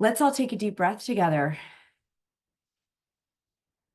Let's all take a deep breath together.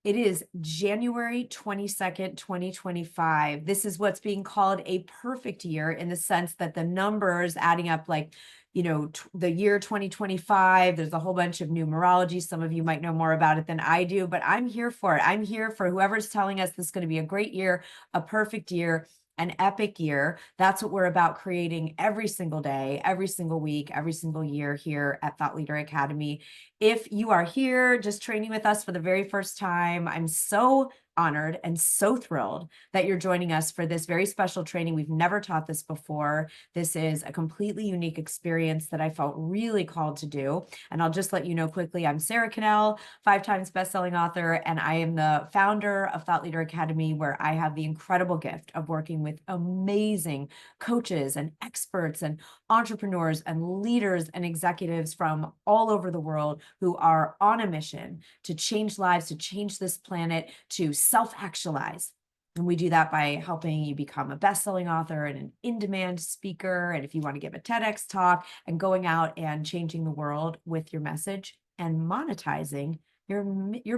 It is January 22nd, 2025. This is what's being called a perfect year in the sense that the numbers adding up like, the year 2025, there's a whole bunch of numerology. Some of you might know more about it than I do, but I'm here for it. I'm here for whoever's telling us this is going to be a great year, a perfect year, an epic year. That's what we're about creating every single day, every single week, every single year here at Thought Leader Academy. If you are here just training with us for the very first time, I'm so honored and so thrilled that you're joining us for this very special training. We've never taught this before. This is a completely unique experience that I felt really called to do. And I'll just let you know quickly, I'm Sara Connell, 5 times bestselling author, and I am the founder of Thought Leader Academy, where I have the incredible gift of working with amazing coaches and experts and entrepreneurs and leaders and executives from all over the world who are on a mission to change lives, to change this planet, to self-actualize. And we do that by helping you become a best-selling author and an in-demand speaker. And if you want to give a TEDx talk and going out and changing the world with your message and monetizing your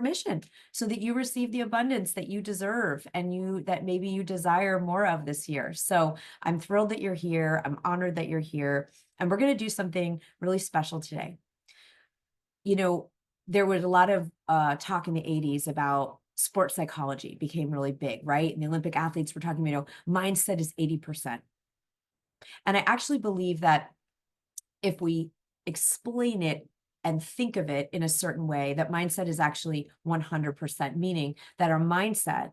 mission so that you receive the abundance that you deserve and that maybe you desire more of this year. So I'm thrilled that you're here. I'm honored that you're here. And we're going to do something really special today. There was a lot of talk in the 80s about sports psychology became really big, right? And the Olympic athletes were talking, mindset is 80%. And I actually believe that if we explain it and think of it in a certain way, that mindset is actually 100%, meaning that our mindset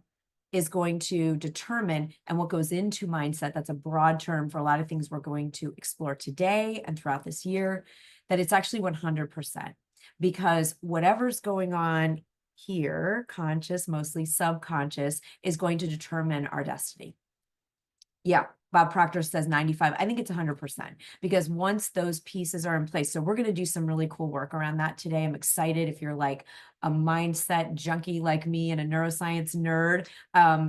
is going to determine, and what goes into mindset, that's a broad term for a lot of things we're going to explore today and throughout this year, that it's actually 100%. Because whatever's going on here, conscious, mostly subconscious, is going to determine our destiny. Yeah, Bob Proctor says 95. I think it's 100% because once those pieces are in place. So we're going to do some really cool work around that today. I'm excited. If you're like a mindset junkie like me and a neuroscience nerd,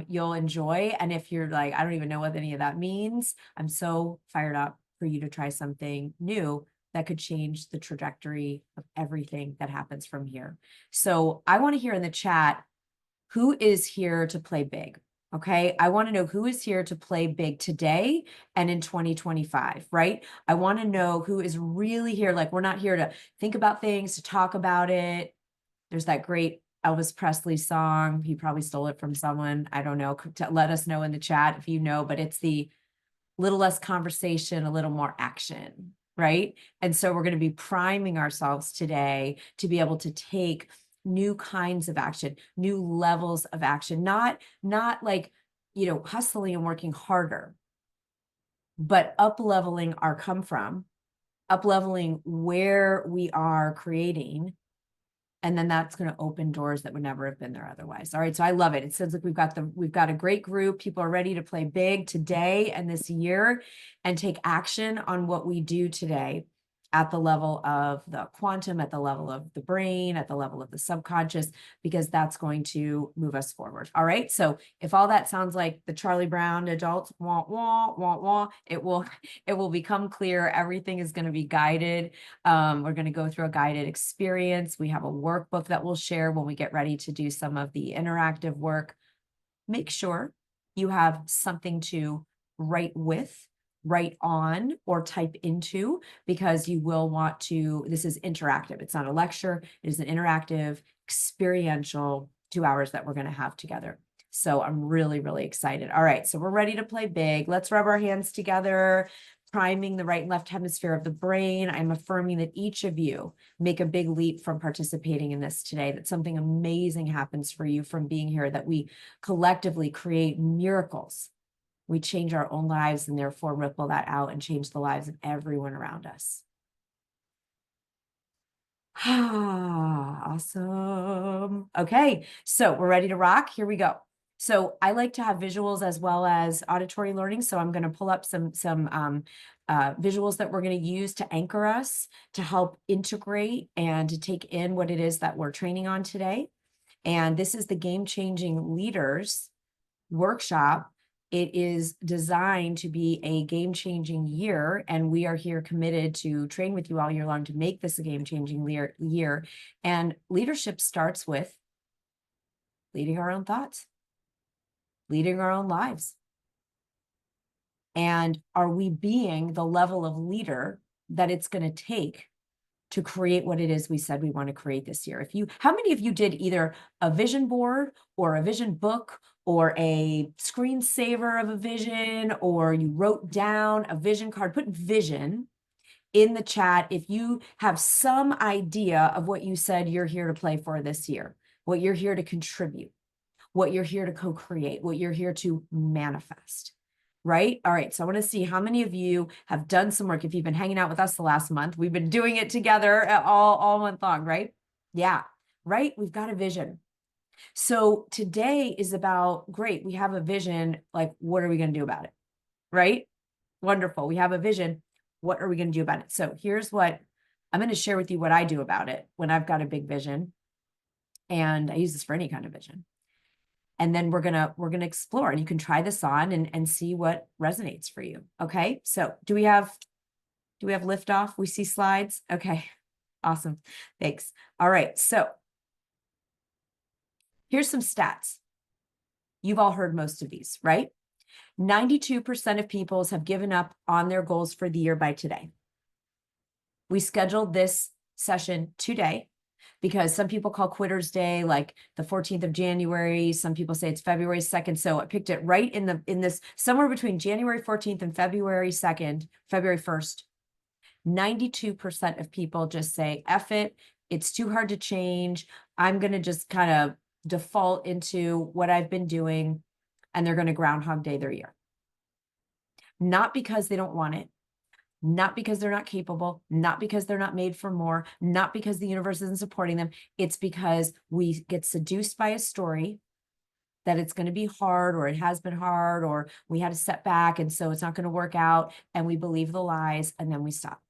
you'll enjoy. And if you're like, I don't even know what any of that means, I'm so fired up for you to try something new that could change the trajectory of everything that happens from here. So I want to hear in the chat, who is here to play big? Okay, I want to know who is here to play big today and in 2025, right? I want to know who is really here. Like, we're not here to think about things, to talk about it. There's that great Elvis Presley song. He probably stole it from someone. I don't know. Let us know in the chat if you know, but it's the little less conversation, a little more action, right? And so we're going to be priming ourselves today to be able to take new kinds of action, new levels of action, not like, hustling and working harder, but up-leveling our come from, up-leveling where we are creating. And then that's going to open doors that would never have been there otherwise. All right. So I love it. It sounds like we've got a great group. People are ready to play big today and this year and take action on what we do today at the level of the quantum, at the level of the brain, at the level of the subconscious, because that's going to move us forward. All right. So if all that sounds like the Charlie Brown adults, wah, wah, wah, wah, it will become clear. Everything is going to be guided. We're going to go through a guided experience. We have a workbook that we'll share when we get ready to do some of the interactive work. Make sure you have something to write with, write on, or type into, because you will want to, this is interactive. It's not a lecture. It is an interactive, experiential 2 hours that we're going to have together. So I'm really, really excited. All right. So we're ready to play big. Let's rub our hands together, priming the right and left hemisphere of the brain. I'm affirming that each of you make a big leap from participating in this today, that something amazing happens for you from being here, that we collectively create miracles. We change our own lives and therefore ripple that out and change the lives of everyone around us. Awesome. Okay, so we're ready to rock. Here we go. So I like to have visuals as well as auditory learning. So I'm going to pull up some visuals that we're going to use to anchor us, to help integrate and to take in what it is that we're training on today. And this is the Game Changing Leaders workshop It is designed to be a game-changing year, and we are here committed to train with you all year long to make this a game-changing year. And leadership starts with leading our own thoughts, leading our own lives. And are we being the level of leader that it's going to take to create what it is we said we want to create this year? How many of you did either a vision board or a vision book or a screensaver of a vision, or you wrote down a vision card? Put vision in the chat if you have some idea of what you said you're here to play for this year, what you're here to contribute, what you're here to co-create, what you're here to manifest. Right? All right. So I want to see how many of you have done some work. If you've been hanging out with us the last month, we've been doing it together all month long, right? Yeah. Right. We've got a vision. So today is about, great, we have a vision. Like, what are we going to do about it? Right? Wonderful. We have a vision. What are we going to do about it? So here's what I'm going to share with you, what I do about it when I've got a big vision. And I use this for any kind of vision. And then we're gonna explore, and you can try this on and see what resonates for you. Okay. So do we have liftoff? We see slides. Okay. Awesome. Thanks. All right. So here's some stats. You've all heard most of these, right? 92% of people have given up on their goals for the year by today. We scheduled this session today because some people call Quitter's Day like the 14th of January. Some people say it's February 2nd. So I picked it right in this somewhere between January 14th and February 2nd, February 1st. 92% of people just say, F it. It's too hard to change. I'm going to just kind of default into what I've been doing. And they're going to Groundhog Day their year. Not because they don't want it. Not because they're not capable, not because they're not made for more, not because the universe isn't supporting them. It's because we get seduced by a story that it's going to be hard, or it has been hard, or we had a setback, and so it's not going to work out. And we believe the lies, and then we stop.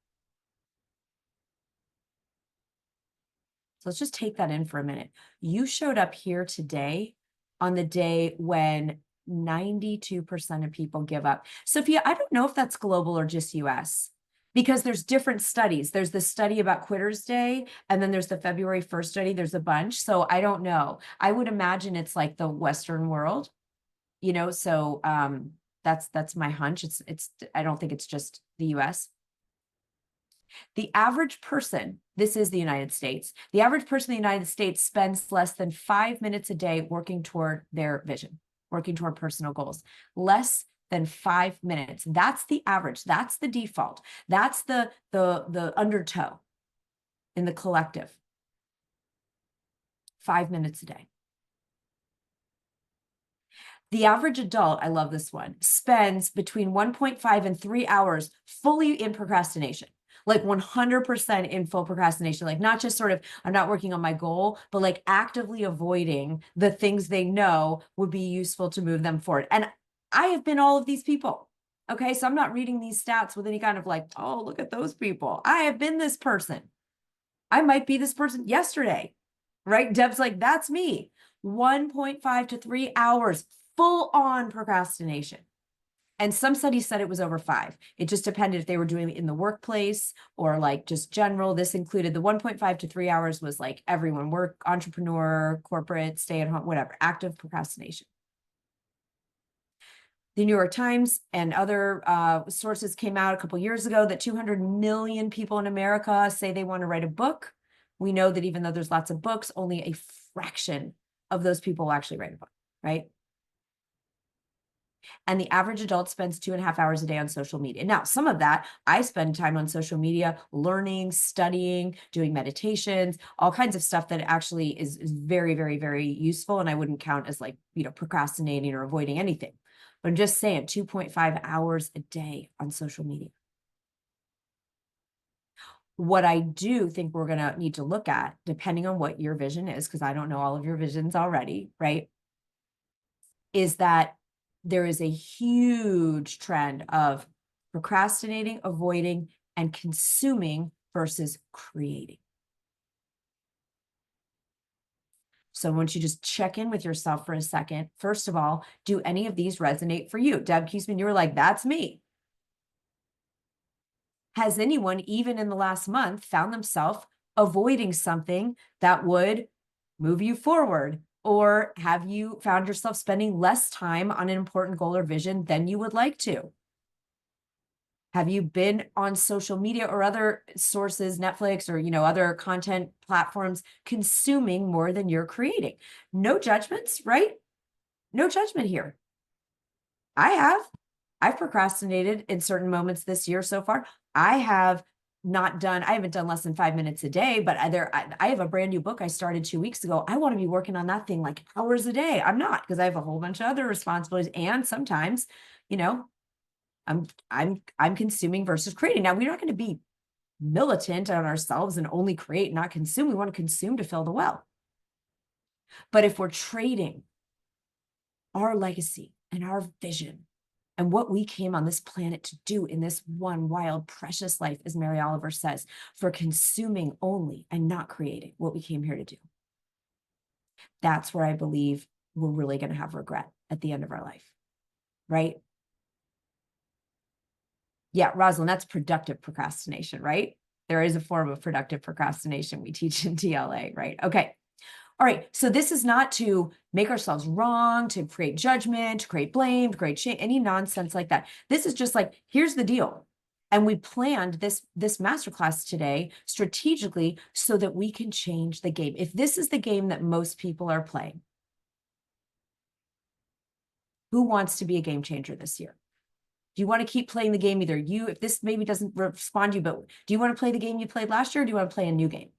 So let's just take that in for a minute. You showed up here today on the day when 92% of people give up. Sophia, I don't know if that's global or just US, because there's different studies. There's the study about Quitter's Day, and then there's the February 1st study. There's a bunch. So I don't know. I would imagine it's like the Western world, so that's my hunch. I don't think it's just the US. The average person, this is the United States, the average person in the United States spends less than 5 minutes a day working toward their vision, working toward personal goals. Less than 5 minutes. That's the average. That's the default. That's the undertow in the collective. 5 minutes a day. The average adult, I love this one, spends between 1.5 and 3 hours fully in procrastination. Like 100% in full procrastination, like not just sort of, I'm not working on my goal, but like actively avoiding the things they know would be useful to move them forward. And I have been all of these people. Okay. So I'm not reading these stats with any kind of like, oh, look at those people. I have been this person. I might be this person yesterday, right? Deb's like, that's me. 1.5 to 3 hours full on procrastination. And some studies said it was over 5. It just depended if they were doing it in the workplace or like just general. This included the 1.5 to 3 hours was like everyone, work, entrepreneur, corporate, stay at home, whatever, active procrastination. The New York Times and other sources came out a couple years ago that 200 million people in America say they want to write a book. We know that even though there's lots of books, only a fraction of those people will actually write a book, right? And the average adult spends 2.5 hours a day on social media. Now, some of that, I spend time on social media, learning, studying, doing meditations, all kinds of stuff that actually is very, very, very useful. And I wouldn't count as like, procrastinating or avoiding anything. But I'm just saying 2.5 hours a day on social media. What I do think we're going to need to look at, depending on what your vision is, because I don't know all of your visions already, right, is that there is a huge trend of procrastinating, avoiding, and consuming versus creating. So I want you to just check in with yourself for a second. First of all, do any of these resonate for you? Deb Keesman, you were like, that's me. Has anyone, even in the last month, found themselves avoiding something that would move you forward? Or have you found yourself spending less time on an important goal or vision than you would like to? Have you been on social media or other sources, Netflix or, other content platforms, consuming more than you're creating? No judgments, right? No judgment here. I've procrastinated in certain moments this year so far. I haven't done less than 5 minutes a day, but I have a brand new book I started 2 weeks ago. I want to be working on that thing like hours a day. I'm not, because I have a whole bunch of other responsibilities. And sometimes, I'm consuming versus creating. Now, we're not going to be militant on ourselves and only create, not consume. We want to consume to fill the well. But if we're trading our legacy and our vision and what we came on this planet to do in this one wild, precious life, as Mary Oliver says, for consuming only and not creating what we came here to do, that's where I believe we're really going to have regret at the end of our life, right? Yeah, Rosalind, that's productive procrastination, right? There is a form of productive procrastination we teach in TLA, right? Okay. All right. So this is not to make ourselves wrong, to create judgment, to create blame, to create shame, any nonsense like that. This is just like, here's the deal. And we planned this masterclass today strategically so that we can change the game. If this is the game that most people are playing, who wants to be a game changer this year? Do you want to keep playing the game? If this maybe doesn't respond to you, but do you want to play the game you played last year? Or do you want to play a new game?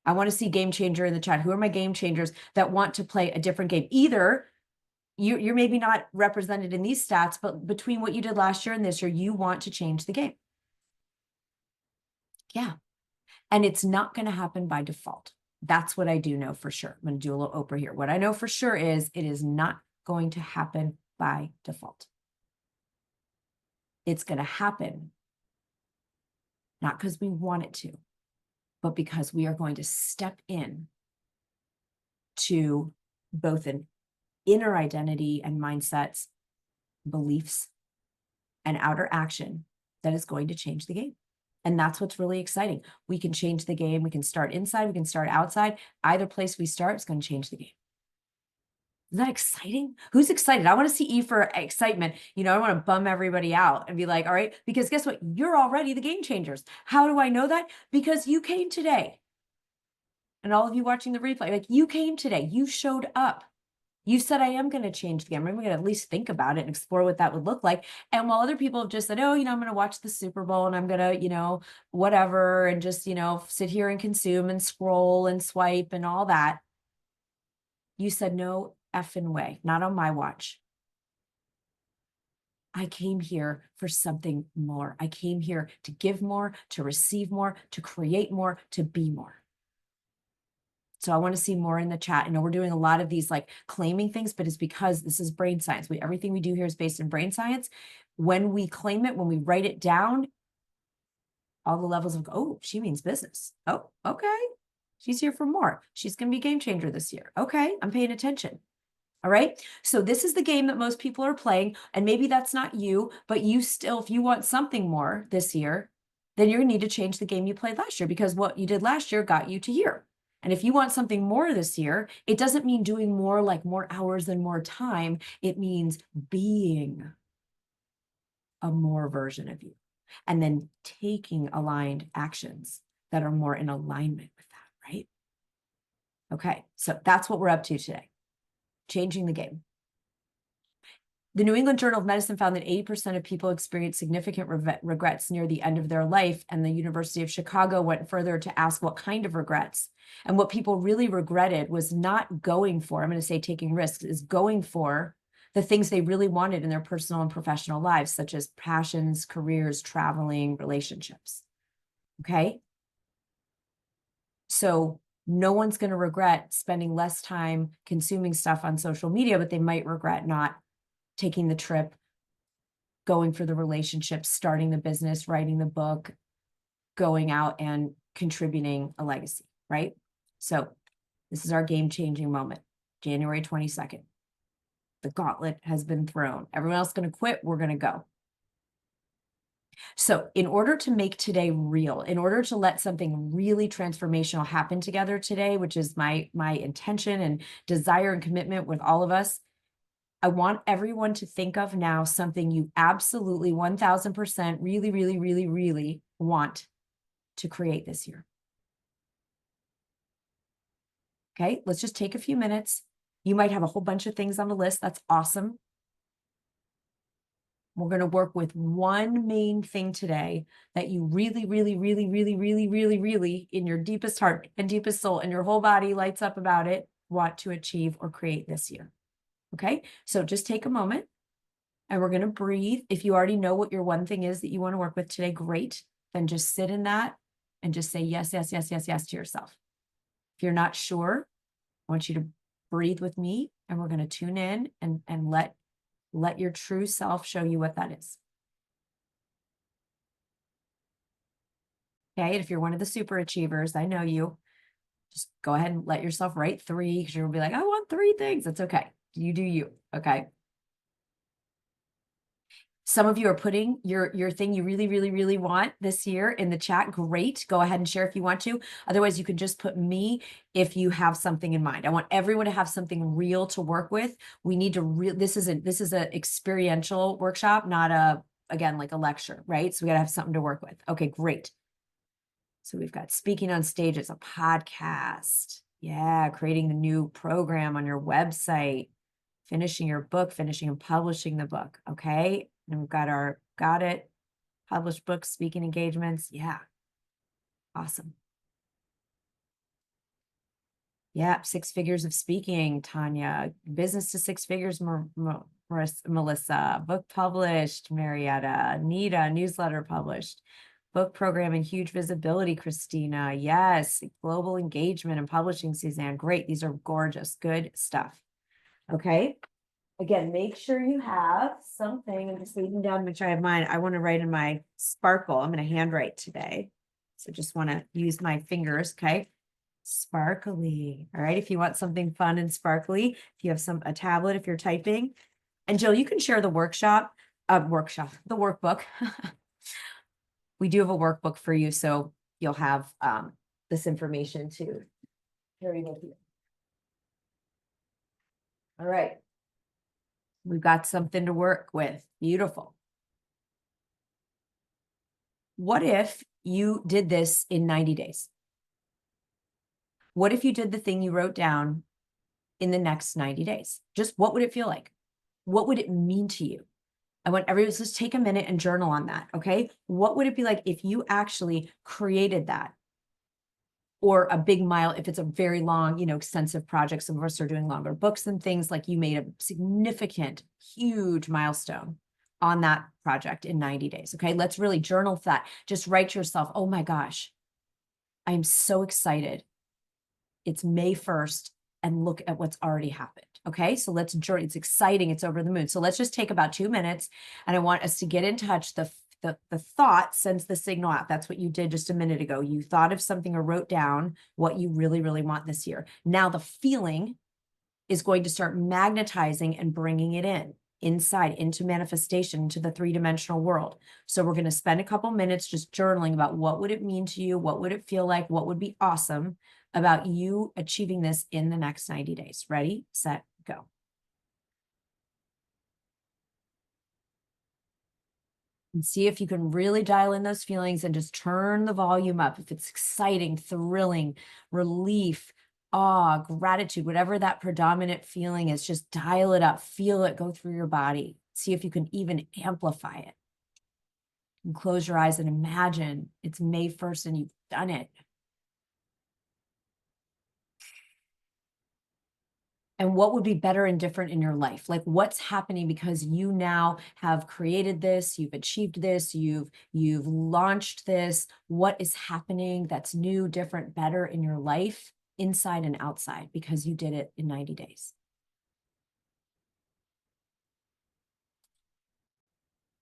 I want to see game changer in the chat. Who are my game changers that want to play a different game? Either you're maybe not represented in these stats, but between what you did last year and this year, you want to change the game. Yeah. And it's not going to happen by default. That's what I do know for sure. I'm going to do a little Oprah here. What I know for sure is it is not going to happen by default. It's going to happen not because we want it to, but because we are going to step in to both an inner identity and mindsets, beliefs, and outer action that is going to change the game. And that's what's really exciting. We can change the game. We can start inside. We can start outside. Either place we start is going to change the game. Isn't that exciting? Who's excited? I want to see E for excitement. I want to bum everybody out and be like, all right, because guess what? You're already the game changers. How do I know that? Because you came today. And all of you watching the replay, like, you came today. You showed up. You said, I am going to change the game. I'm going to at least think about it and explore what that would look like. And while other people have just said, oh, I'm going to watch the Super Bowl and I'm going to, whatever, and just, sit here and consume and scroll and swipe and all that, you said, no effing way, not on my watch. I came here for something more. I came here to give more, to receive more, to create more, to be more. So I want to see more in the chat. I know we're doing a lot of these like claiming things, but it's because this is brain science. Everything we do here is based in brain science. When we claim it, when we write it down, all the levels of, oh, she means business. Oh, okay. She's here for more. She's going to be a game changer this year. Okay, I'm paying attention. All right. So this is the game that most people are playing. And maybe that's not you, but you still, if you want something more this year, then you're going to need to change the game you played last year, because what you did last year got you to here. And if you want something more this year, it doesn't mean doing more, like more hours and more time. It means being a more version of you, and then taking aligned actions that are more in alignment with that, right? Okay, so that's what we're up to today. Changing the game. The New England Journal of Medicine found that 80% of people experience significant regrets near the end of their life. And the University of Chicago went further to ask what kind of regrets. And what people really regretted was not going for, I'm going to say taking risks, is going for the things they really wanted in their personal and professional lives, such as passions, careers, traveling, relationships. Okay? So no one's going to regret spending less time consuming stuff on social media, but they might regret not taking the trip, going for the relationship, starting the business, writing the book, going out and contributing a legacy, right? So This is our game-changing moment, January 22nd. The gauntlet has been thrown. Everyone else is going to quit. We're going to go. So in order to make today real, in order to let something really transformational happen together today, which is my intention and desire and commitment with all of us, I want everyone to think of now something you absolutely 1000% really, really, really, really want to create this year. Okay, let's just take a few minutes. You might have a whole bunch of things on the list. That's awesome. We're going to work with one main thing today that you really, really, really, really, really, really, really, in your deepest heart and deepest soul and your whole body lights up about it, want to achieve or create this year. Okay, so just take a moment and we're going to breathe. If you already know what your one thing is that you want to work with today, great. Then just sit in that and just say yes, yes, yes, yes, yes to yourself. If you're not sure, I want you to breathe with me and we're going to tune in and let your true self show you what that is. Okay, and if you're one of the super achievers, I know you, just go ahead and let yourself write 3 because you'll be like, I want 3 things. That's okay. You do you, okay? Some of you are putting your thing you really, really, really want this year in the chat. Great. Go ahead and share if you want to. Otherwise, you can just put me if you have something in mind. I want everyone to have something real to work with. We need to this is a experiential workshop, not again, like a lecture, right? So we got to have something to work with. Okay, great. So we've got speaking on stage as a podcast. Yeah, creating the new program on your website, finishing your book, finishing and publishing the book. Okay. And we've got our got it, published books, speaking engagements. Yeah. Awesome. Yeah. 6 figures of speaking, Tanya. Business to 6 figures, Melissa. Book published, Marietta. Nita, newsletter published. Book program and huge visibility, Christina. Yes. Global engagement and publishing, Suzanne. Great. These are gorgeous. Good stuff. Okay. Again, make sure you have something. I'm just leaving down to make sure I have mine. I want to write in my sparkle. I'm going to handwrite today. So just want to use my fingers. Okay. Sparkly. All right. If you want something fun and sparkly, if you have a tablet, if you're typing. And Jill, you can share the the workbook. We do have a workbook for you. So you'll have this information to carry with you. All right. We've got something to work with. Beautiful. What if you did this in 90 days? What if you did the thing you wrote down in the next 90 days? Just what would it feel like? What would it mean to you? I want everyone to just take a minute and journal on that. Okay. What would it be like if you actually created that? Or a big if it's a very long, extensive project. Some of us are doing longer books and things, like you made a significant, huge milestone on that project in 90 days. Okay. Let's really journal that. Just write to yourself, oh my gosh, I'm so excited. It's May 1st and look at what's already happened. Okay. So let's journal. It's exciting. It's over the moon. So let's just take about 2 minutes and I want us to get in touch. The thought sends the signal out. That's what you did just a minute ago. You thought of something or wrote down what you really, really want this year. Now the feeling is going to start magnetizing and bringing it inside, into manifestation, into the 3-dimensional world. So we're going to spend a couple minutes just journaling about what would it mean to you? What would it feel like? What would be awesome about you achieving this in the next 90 days? Ready, set, go. And see if you can really dial in those feelings and just turn the volume up. If it's exciting, thrilling, relief, awe, gratitude, whatever that predominant feeling is, just dial it up, feel it go through your body. See if you can even amplify it. And close your eyes and imagine it's May 1st and you've done it. And what would be better and different in your life? Like what's happening because you now have created this, you've achieved this, you've launched this. What is happening that's new, different, better in your life, inside and outside, because you did it in 90 days?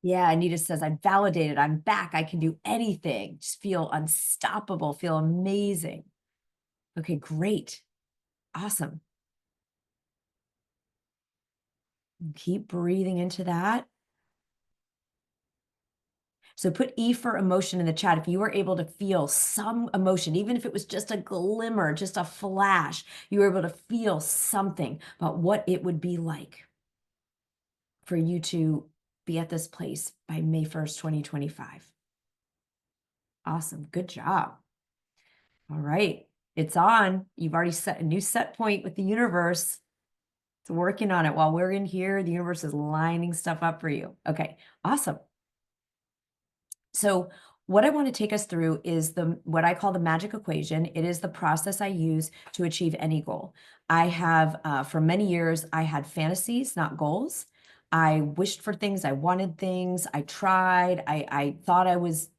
Yeah, Anita says, I'm validated, I'm back, I can do anything. Just feel unstoppable, feel amazing. Okay, great. Awesome. Keep breathing into that. So put E for emotion in the chat. If you were able to feel some emotion, even if it was just a glimmer, just a flash, you were able to feel something about what it would be like for you to be at this place by May 1st, 2025. Awesome. Good job. All right. It's on. You've already set a new set point with the universe. It's working on it. While we're in here, the universe is lining stuff up for you. Okay. Awesome. So what I want to take us through is what I call the magic equation. It is the process I use to achieve any goal. I have, for many years, I had fantasies, not goals. I wished for things. I wanted things. I tried. I thought I was,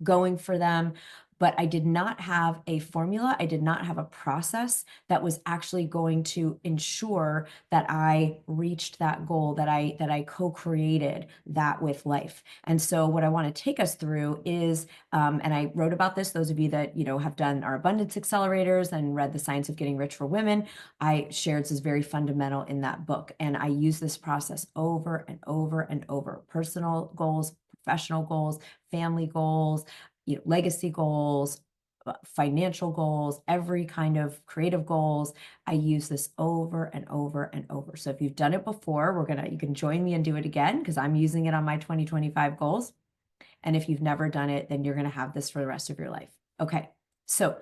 going for them, but I did not have a formula. I did not have a process that was actually going to ensure that I reached that goal, that I co-created that with life. And so what I want to take us through is, and I wrote about this, those of you that, have done our abundance accelerators and read The Science of Getting Rich for Women, I shared this is very fundamental in that book. And I use this process over and over and over. Personal goals, professional goals, family goals, legacy goals, financial goals, every kind of creative goals. I use this over and over and over. So if you've done it before, you can join me and do it again, because I'm using it on my 2025 goals. And if you've never done it, then you're going to have this for the rest of your life. Okay. So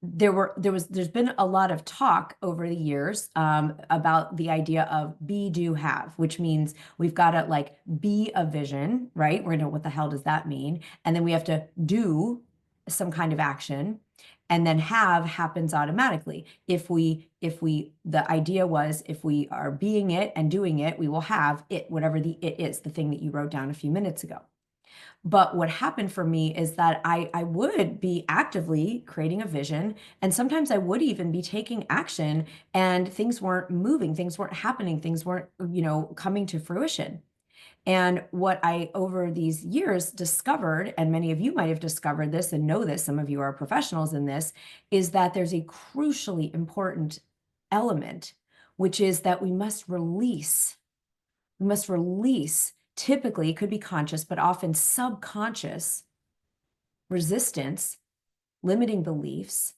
there's been a lot of talk over the years about the idea of be, do, have, which means we've got to be a vision, right? We're gonna know what the hell does that mean? And then we have to do some kind of action, and then have happens automatically. The idea was, if we are being it and doing it, we will have it, whatever the it is, the thing that you wrote down a few minutes ago. But what happened for me is that I would be actively creating a vision, and sometimes I would even be taking action, and things weren't moving, things weren't happening, things weren't, coming to fruition. And what I, over these years, discovered, and many of you might have discovered this and know this, some of you are professionals in this, is that there's a crucially important element, which is that we must release. We must release. Typically, it could be conscious, but often subconscious resistance, limiting beliefs,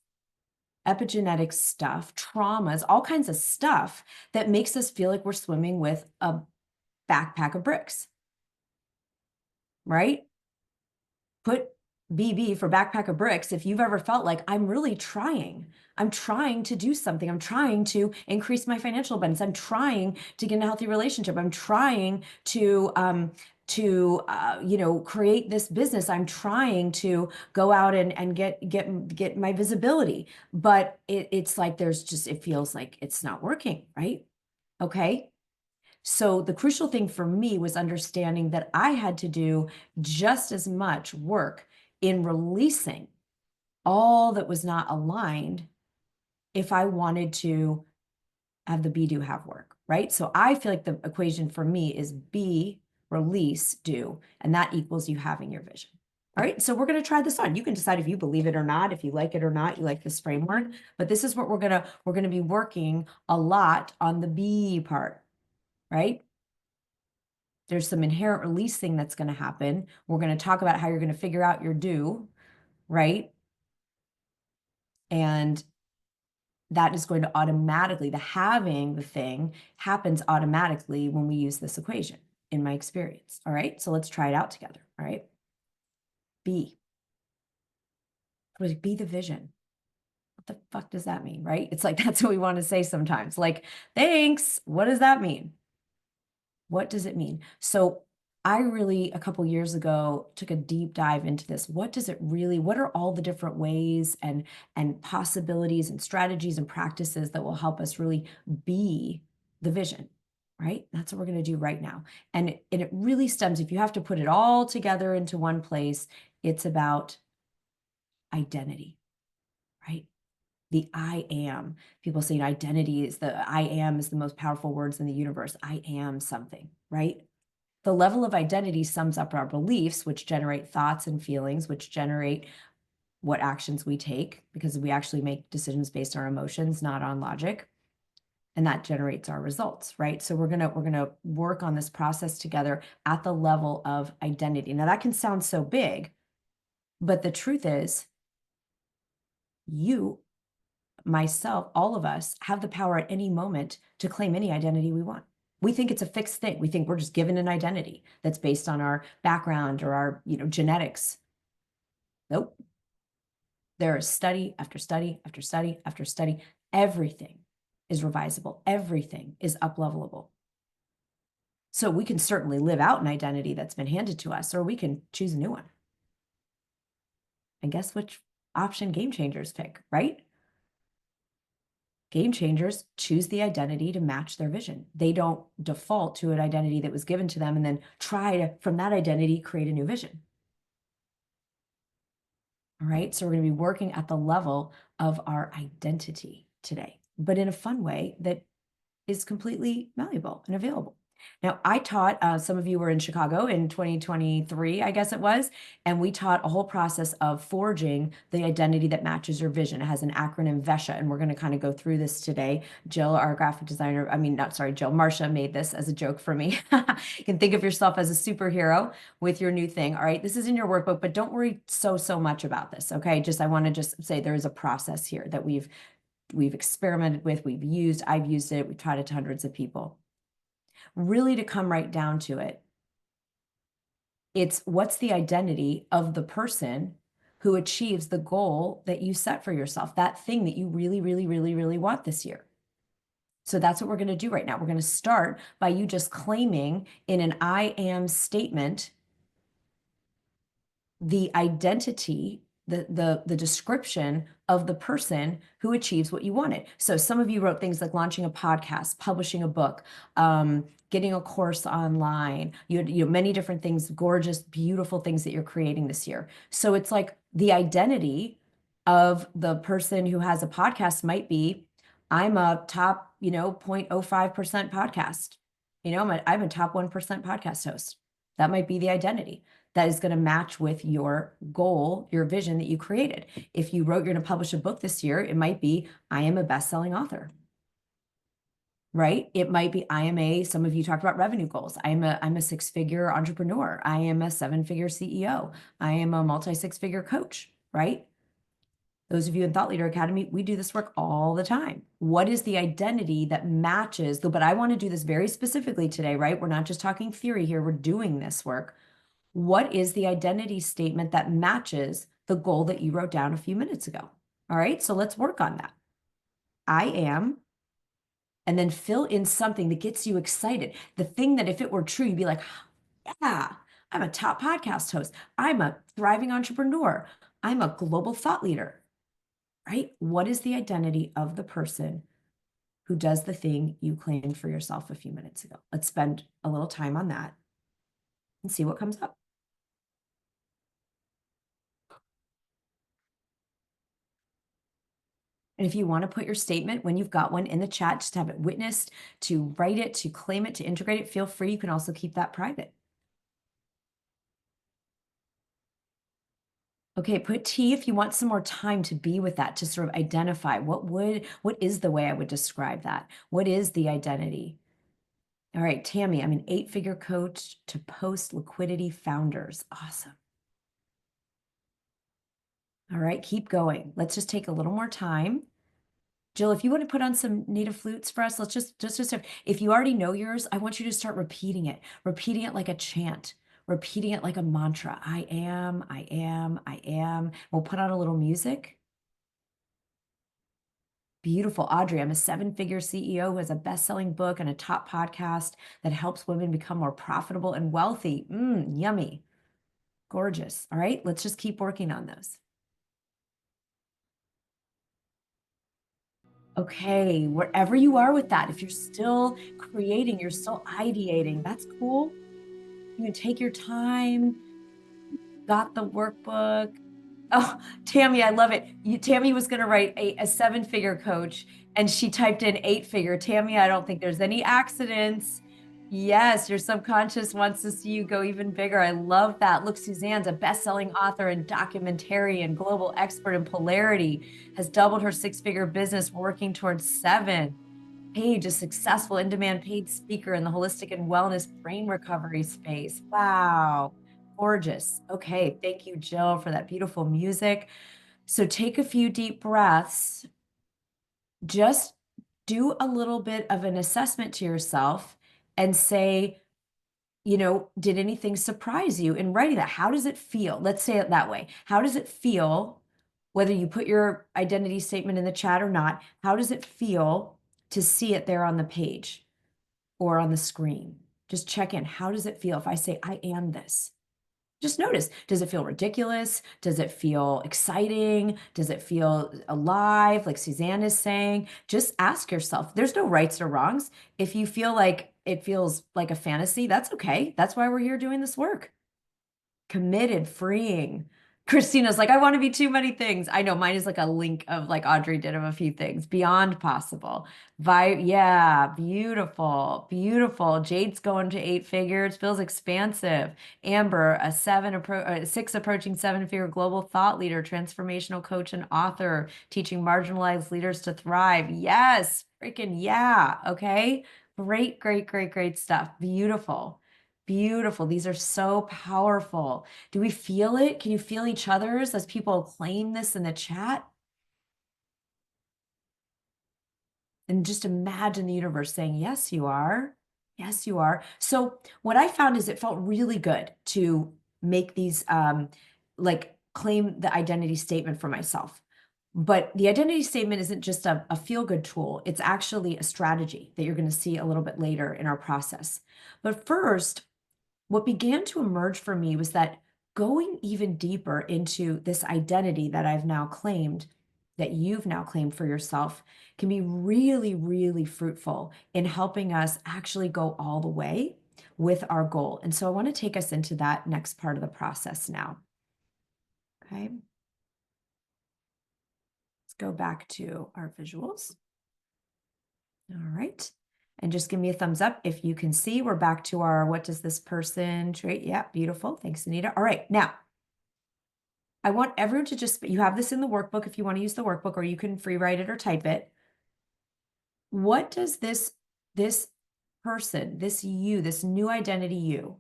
epigenetic stuff, traumas, all kinds of stuff that makes us feel like we're swimming with a backpack of bricks, right? Put BB for backpack of bricks if you've ever felt like, I'm really trying. I'm trying to do something. I'm trying to increase my financial abundance. I'm trying to get in a healthy relationship. I'm trying to create this business. I'm trying to go out and get my visibility. But it's like it feels like it's not working, right? Okay. So the crucial thing for me was understanding that I had to do just as much work in releasing all that was not aligned if I wanted to have the be, do, have work, right? So I feel like the equation for me is be, release, do, and that equals you having your vision. All right, so we're going to try this on. You can decide if you believe it or not, if you like it or not, you like this framework, but this is what we're going to be working a lot on the be part, right? There's some inherent releasing that's going to happen. We're going to talk about how you're going to figure out your do, right? And that is going to automatically, the having the thing happens automatically when we use this equation, in my experience. All right, so let's try it out together. All right, be the vision. What the fuck does that mean, right? It's like, that's what we want to say sometimes. Like, thanks, what does that mean? What does it mean? So I really, a couple years ago, took a deep dive into this. What are all the different ways and possibilities and strategies and practices that will help us really be the vision, right? That's what we're going to do right now. And it really stems, if you have to put it all together into one place, it's about identity, right? The I am. People say identity is I am is the most powerful words in the universe. I am something, right? The level of identity sums up our beliefs, which generate thoughts and feelings, which generate what actions we take, because we actually make decisions based on our emotions, not on logic. And that generates our results, right? So we're gonna work on this process together at the level of identity. Now that can sound so big, but the truth is, you, myself, all of us have the power at any moment to claim any identity we want. We think it's a fixed thing. We think we're just given an identity that's based on our background or our, genetics. Nope. There is study after study after study after study. Everything is revisable. Everything is up-levelable. So we can certainly live out an identity that's been handed to us, or we can choose a new one. And guess which option game changers pick, right? Game changers choose the identity to match their vision. They don't default to an identity that was given to them and then try to, from that identity, create a new vision. All right, so we're going to be working at the level of our identity today, but in a fun way that is completely malleable and available. Now, I taught, some of you were in Chicago in 2023, I guess it was, and we taught a whole process of forging the identity that matches your vision. It has an acronym VESHA, and we're going to kind of go through this today. Jill, our graphic designer, Jill, Marcia made this as a joke for me. You can think of yourself as a superhero with your new thing. All right, this is in your workbook, but don't worry so much about this, okay? I want to just say there is a process here that we've experimented with, I've used it, we've taught it to hundreds of people. Really, to come right down to it, it's what's the identity of the person who achieves the goal that you set for yourself, that thing that you really, really, really, really want this year. So that's what we're going to do right now. We're going to start by you just claiming in an I am statement the identity, the description of the person who achieves what you wanted. So some of you wrote things like launching a podcast, publishing a book, getting a course online. You had many different things, gorgeous, beautiful things that you're creating this year. So it's like the identity of the person who has a podcast might be, I'm a top, 0.05% podcast. I'm a top 1% podcast host. That might be the identity that is going to match with your goal, your vision that you created. If you wrote you're going to publish a book this year, it might be, I am a best-selling author, right? It might be, some of you talked about revenue goals. I'm a six-figure entrepreneur. I am a seven-figure CEO. I am a multi-six-figure coach, right? Those of you in Thought Leader Academy, we do this work all the time. What is the identity that matches? But I want to do this very specifically today, right? We're not just talking theory here. We're doing this work. What is the identity statement that matches the goal that you wrote down a few minutes ago? All right, so let's work on that. I am, and then fill in something that gets you excited. The thing that if it were true, you'd be like, yeah, I'm a top podcast host. I'm a thriving entrepreneur. I'm a global thought leader, right? What is the identity of the person who does the thing you claimed for yourself a few minutes ago? Let's spend a little time on that and see what comes up. And if you want to put your statement when you've got one in the chat, just to have it witnessed, to write it, to claim it, to integrate it, feel free. You can also keep that private. Okay, put T if you want some more time to be with that, to sort of identify what is the way I would describe that? What is the identity? All right, Tammy, I'm an 8-figure coach to post liquidity founders. Awesome. All right, keep going. Let's just take a little more time. Jill, if you want to put on some native flutes for us, let's just if you already know yours, I want you to start repeating it like a chant, repeating it like a mantra. I am, I am, I am. We'll put on a little music. Beautiful. Audrey, I'm a 7-figure CEO who has a best-selling book and a top podcast that helps women become more profitable and wealthy. Yummy. Gorgeous. All right, let's just keep working on those. Okay, wherever you are with that, if you're still creating, you're still ideating, that's cool. You can take your time. Got the workbook. Oh, Tammy, I love it. Tammy was going to write a 7-figure coach and she typed in 8-figure. Tammy, I don't think there's any accidents. Yes, your subconscious wants to see you go even bigger. I love that. Look, Suzanne's a best-selling author and documentarian, global expert in polarity, has doubled her six-figure business, working towards seven. Paige, a successful in-demand paid speaker in the holistic and wellness brain recovery space. Wow, gorgeous. Okay, thank you, Jill, for that beautiful music. So take a few deep breaths. Just do a little bit of an assessment to yourself and say, did anything surprise you in writing that? How does it feel? Let's say it that way. How does it feel, whether you put your identity statement in the chat or not? How does it feel to see it there on the page or on the screen? Just check in. How does it feel if I say, I am this? Just notice, does it feel ridiculous? Does it feel exciting? Does it feel alive, like Suzanne is saying? Just ask yourself. There's no rights or wrongs. If you feel like it feels like a fantasy, that's okay. That's why we're here doing this work. Committed, freeing. Christina's like, I want to be too many things. I know mine is like a link of like Audrey did of a few things. Beyond possible. Yeah, beautiful, beautiful. Jade's going to eight figures, feels expansive. Amber, a six approaching seven-figure global thought leader, transformational coach and author, teaching marginalized leaders to thrive. Yes, freaking yeah. Okay. Great, great, great, great stuff. Beautiful. Beautiful. These are so powerful. Do we feel it? Can you feel each other's as people claim this in the chat? And just imagine the universe saying, yes, you are. Yes, you are. So what I found is it felt really good to make these, like claim the identity statement for myself. But the identity statement isn't just a feel-good tool. It's actually a strategy that you're going to see a little bit later in our process. But first, what began to emerge for me was that going even deeper into this identity that I've now claimed, that you've now claimed for yourself, can be really, really fruitful in helping us actually go all the way with our goal. And so I want to take us into that next part of the process now. Okay. Let's go back to our visuals. All right. And just give me a thumbs up if you can see. We're back to our what does this person trait? Yeah, beautiful. Thanks, Anita. All right. Now, I want everyone to just, you have this in the workbook if you want to use the workbook, or you can free write it or type it. What does this person, this you, this new identity you,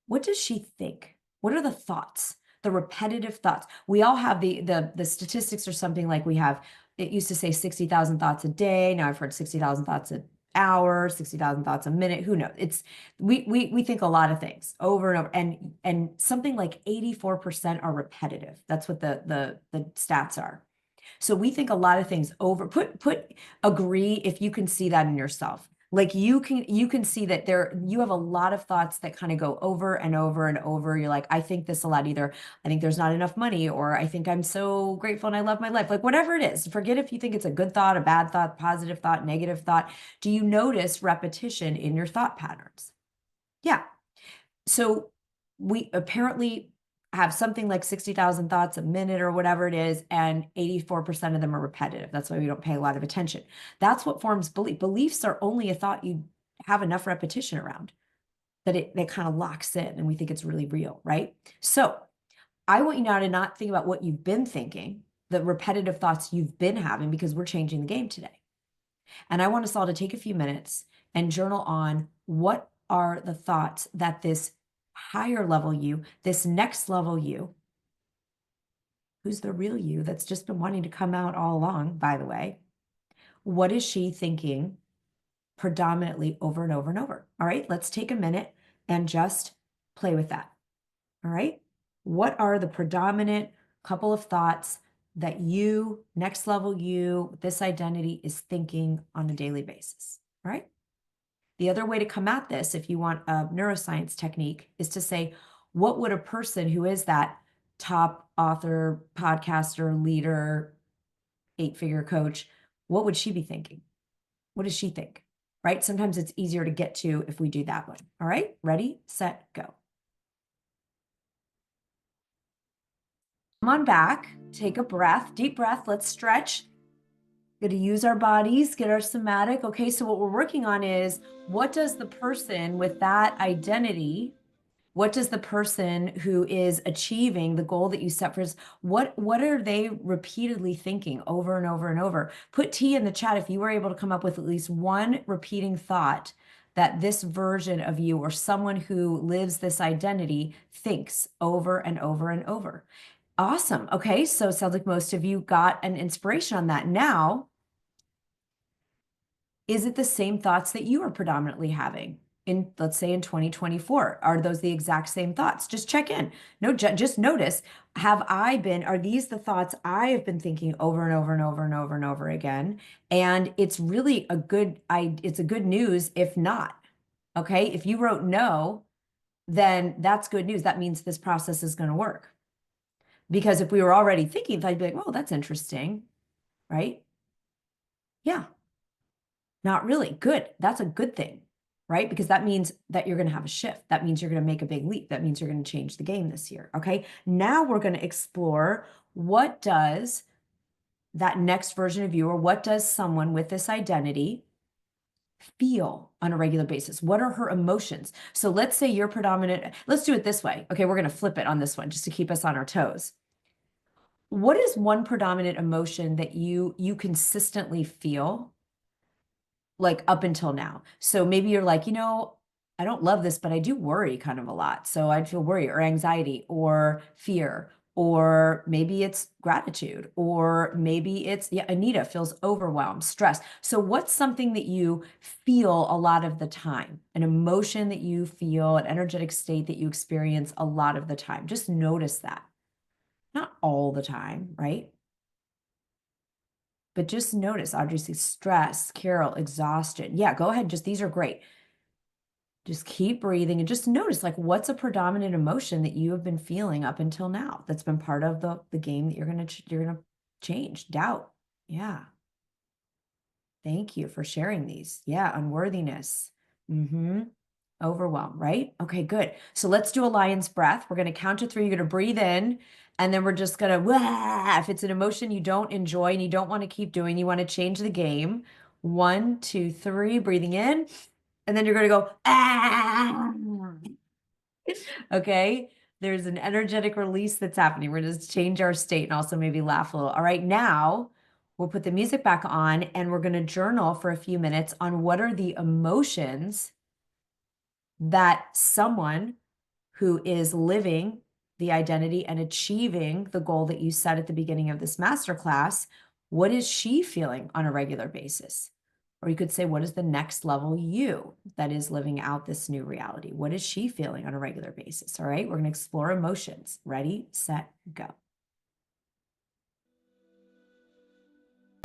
what does she think? What are the thoughts, the repetitive thoughts? We all have the statistics are something like we have, it used to say 60,000 thoughts a day. Now I've heard 60,000 thoughts an hour, 60,000 thoughts a minute. Who knows? It's we think a lot of things over and over, and something like 84% are repetitive. That's what the stats are. So we think a lot of things over, agree if you can see that in yourself. Like you can see that you have a lot of thoughts that kind of go over and over and over. You're like, I think this a lot. Either I think there's not enough money, or I think I'm so grateful and I love my life. Like whatever it is, forget if you think it's a good thought, a bad thought, positive thought, negative thought. Do you notice repetition in your thought patterns? Yeah. So we apparently have something like 60,000 thoughts a minute or whatever it is, and 84% of them are repetitive. That's why we don't pay a lot of attention. That's what forms belief. Beliefs are only a thought you have enough repetition around that it kind of locks in and we think it's really real, right? So I want you now to not think about what you've been thinking, the repetitive thoughts you've been having, because we're changing the game today. And I want us all to take a few minutes and journal on what are the thoughts that this higher level you, this next level you, who's the real you that's just been wanting to come out all along, by the way, what is she thinking predominantly over and over and over? All right, let's take a minute and just play with that. All right, what are the predominant couple of thoughts that you, next level you, this identity is thinking on a daily basis? All right. The other way to come at this, if you want a neuroscience technique, is to say, what would a person who is that top author, podcaster, leader, eight-figure coach, what would she be thinking? What does she think? Right? Sometimes it's easier to get to if we do that one. All right, ready, set, go. Come on back, take a breath, deep breath, let's stretch. Got to use our bodies, get our somatic. Okay, so what we're working on is, what does the person with that identity, what does the person who is achieving the goal that you set for us, what are they repeatedly thinking over and over and over? Put T in the chat if you were able to come up with at least one repeating thought that this version of you or someone who lives this identity thinks over and over and over. Awesome. Okay, so it sounds like most of you got an inspiration on that. Now, is it the same thoughts that you are predominantly having in, let's say, in 2024? Are those the exact same thoughts? Just check in. No, just notice, are these the thoughts I have been thinking over and over and over and over and over again? And it's really it's a good news if not. Okay, if you wrote no, then that's good news. That means this process is going to work. Because if we were already thinking, I'd be like, oh, that's interesting, right? Yeah. Not really. Good. That's a good thing, right? Because that means that you're going to have a shift. That means you're going to make a big leap. That means you're going to change the game this year. Okay. Now we're going to explore, what does that next version of you, or what does someone with this identity feel on a regular basis? What are her emotions? So let's say you're predominant. Let's do it this way. Okay. We're going to flip it on this one just to keep us on our toes. What is one predominant emotion that you consistently feel, like up until now? So maybe you're like, I don't love this, but I do worry kind of a lot. So I'd feel worry or anxiety or fear, or maybe it's gratitude, or maybe it's, yeah, Anita feels overwhelmed, stress. So what's something that you feel a lot of the time, an emotion that you feel, an energetic state that you experience a lot of the time? Just notice that. Not all the time, right? But just notice. Audrey says stress, Carol, exhaustion. Yeah, go ahead. These are great. Just keep breathing and just notice, like, what's a predominant emotion that you have been feeling up until now that's been part of the game that you're gonna change. Doubt. Yeah. Thank you for sharing these. Yeah, unworthiness. Overwhelm, right? Okay, good. So let's do a lion's breath. We're gonna count to 3. You're gonna breathe in, and then we're just gonna, wah, if it's an emotion you don't enjoy and you don't want to keep doing, you want to change the game. 1, 2, 3, breathing in, and then you're gonna go, ah. Okay, there's an energetic release that's happening. We're gonna change our state and also maybe laugh a little. All right, now we'll put the music back on and we're gonna journal for a few minutes on what are the emotions that someone who is living the identity and achieving the goal that you set at the beginning of this masterclass, what is she feeling on a regular basis? Or you could say, what is the next level you that is living out this new reality? What is she feeling on a regular basis? All right, we're going to explore emotions. Ready, set, go.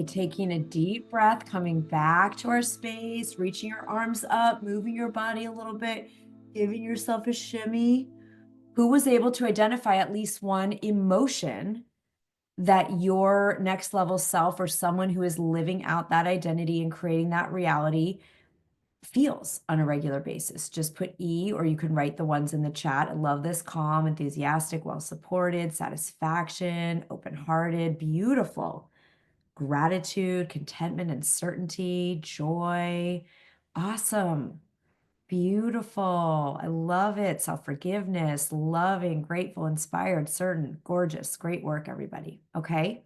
Taking a deep breath, coming back to our space, reaching your arms up, moving your body a little bit, giving yourself a shimmy. Who was able to identify at least one emotion that your next level self, or someone who is living out that identity and creating that reality, feels on a regular basis? Just put E, or you can write the ones in the chat. I love this: calm, enthusiastic, well-supported, satisfaction, open-hearted, beautiful, gratitude, contentment and certainty, joy. Awesome. Beautiful. I love it. Self-forgiveness, loving, grateful, inspired, certain, gorgeous. Great work, everybody. Okay.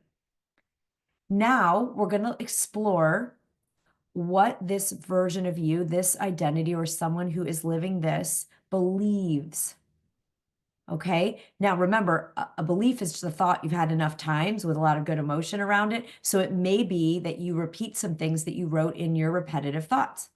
Now we're going to explore what this version of you, this identity, or someone who is living this believes. Okay. Now remember, a belief is just a thought you've had enough times with a lot of good emotion around it. So it may be that you repeat some things that you wrote in your repetitive thoughts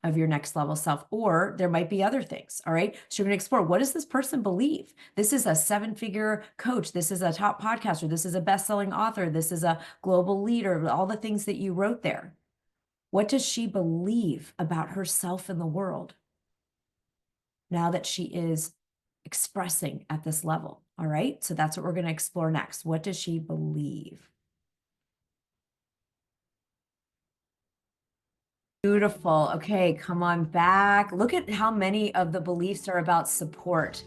of your next level self, or there might be other things. All right. So you're going to explore, what does this person believe? This is a 7-figure coach. This is a top podcaster. This is a best-selling author. This is a global leader. All the things that you wrote there. What does she believe about herself in the world now that she is expressing at this level? All right. So that's what we're going to explore next. What does she believe? Beautiful. Okay, come on back. Look at how many of the beliefs are about support.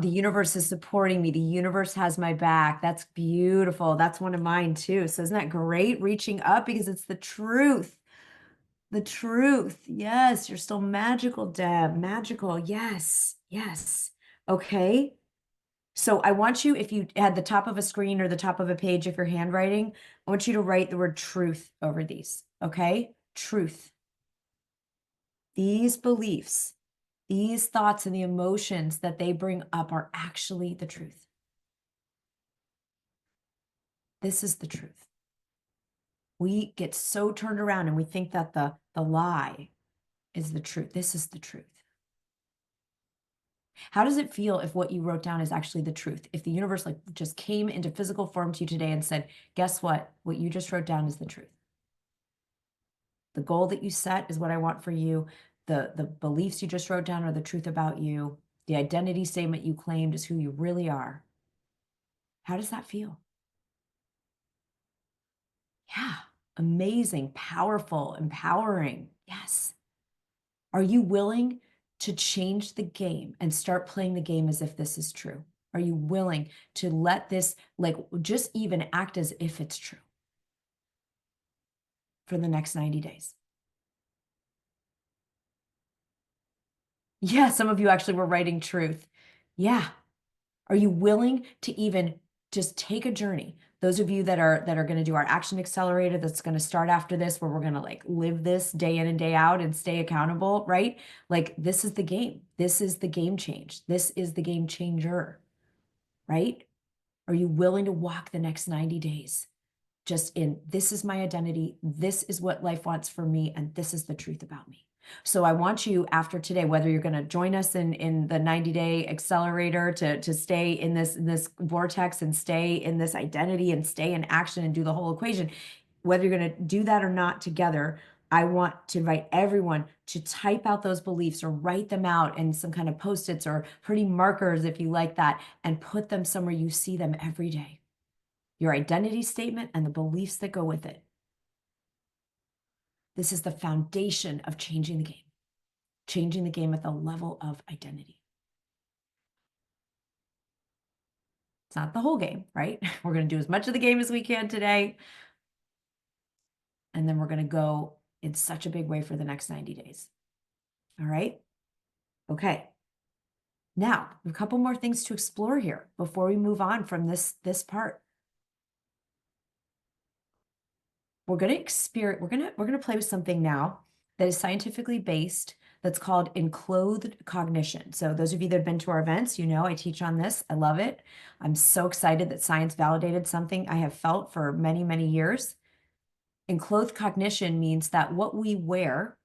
The universe is supporting me. The universe has my back. That's beautiful. That's one of mine too. So isn't that great? Reaching up because it's the truth. The truth. Yes, you're still magical, Deb. Magical. Yes. Yes. Okay. So I want you, if you had the top of a screen or the top of a page, if you're handwriting, I want you to write the word truth over these. Okay. Truth. These beliefs, these thoughts and the emotions that they bring up are actually the truth. This is the truth. We get so turned around and we think that the lie is the truth. This is the truth. How does it feel if what you wrote down is actually the truth? If the universe like just came into physical form to you today and said, guess what? What you just wrote down is the truth. The goal that you set is what I want for you. The beliefs you just wrote down are the truth about you. The identity statement you claimed is who you really are. How does that feel? Yeah, amazing, powerful, empowering. Yes. Are you willing to change the game and start playing the game as if this is true? Are you willing to let this, like, just even act as if it's true for the next 90 days? Yeah, some of you actually were writing truth. Yeah. Are you willing to even just take a journey? Those of you that are going to do our action accelerator, that's going to start after this, where we're going to like live this day in and day out and stay accountable, right? Like this is the game. This is the game change. This is the game changer, right? Are you willing to walk the next 90 days? Just in, this is my identity. This is what life wants for me. And this is the truth about me. So I want you after today, whether you're going to join us in the 90-day accelerator to stay in this vortex and stay in this identity and stay in action and do the whole equation, whether you're going to do that or not together, I want to invite everyone to type out those beliefs or write them out in some kind of Post-its or pretty markers if you like that, and put them somewhere you see them every day. Your identity statement and the beliefs that go with it. This is the foundation of changing the game at the level of identity. It's not the whole game, right? We're going to do as much of the game as we can today. And then we're going to go in such a big way for the next 90 days. All right. Okay. Now, a couple more things to explore here before we move on from this part. We're going to play with something now that is scientifically based, that's called enclothed cognition. So those of you that have been to our events, you know I teach on this. I love it. I'm so excited that science validated something I have felt for many, many years. Enclothed cognition means that what we wear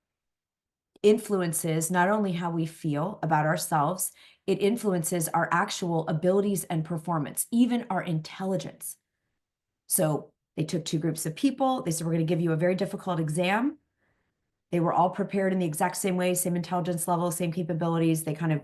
influences not only how we feel about ourselves, it influences our actual abilities and performance, even our intelligence. So they took two groups of people. They said, we're going to give you a very difficult exam. They were all prepared in the exact same way, same intelligence level, same capabilities. They kind of,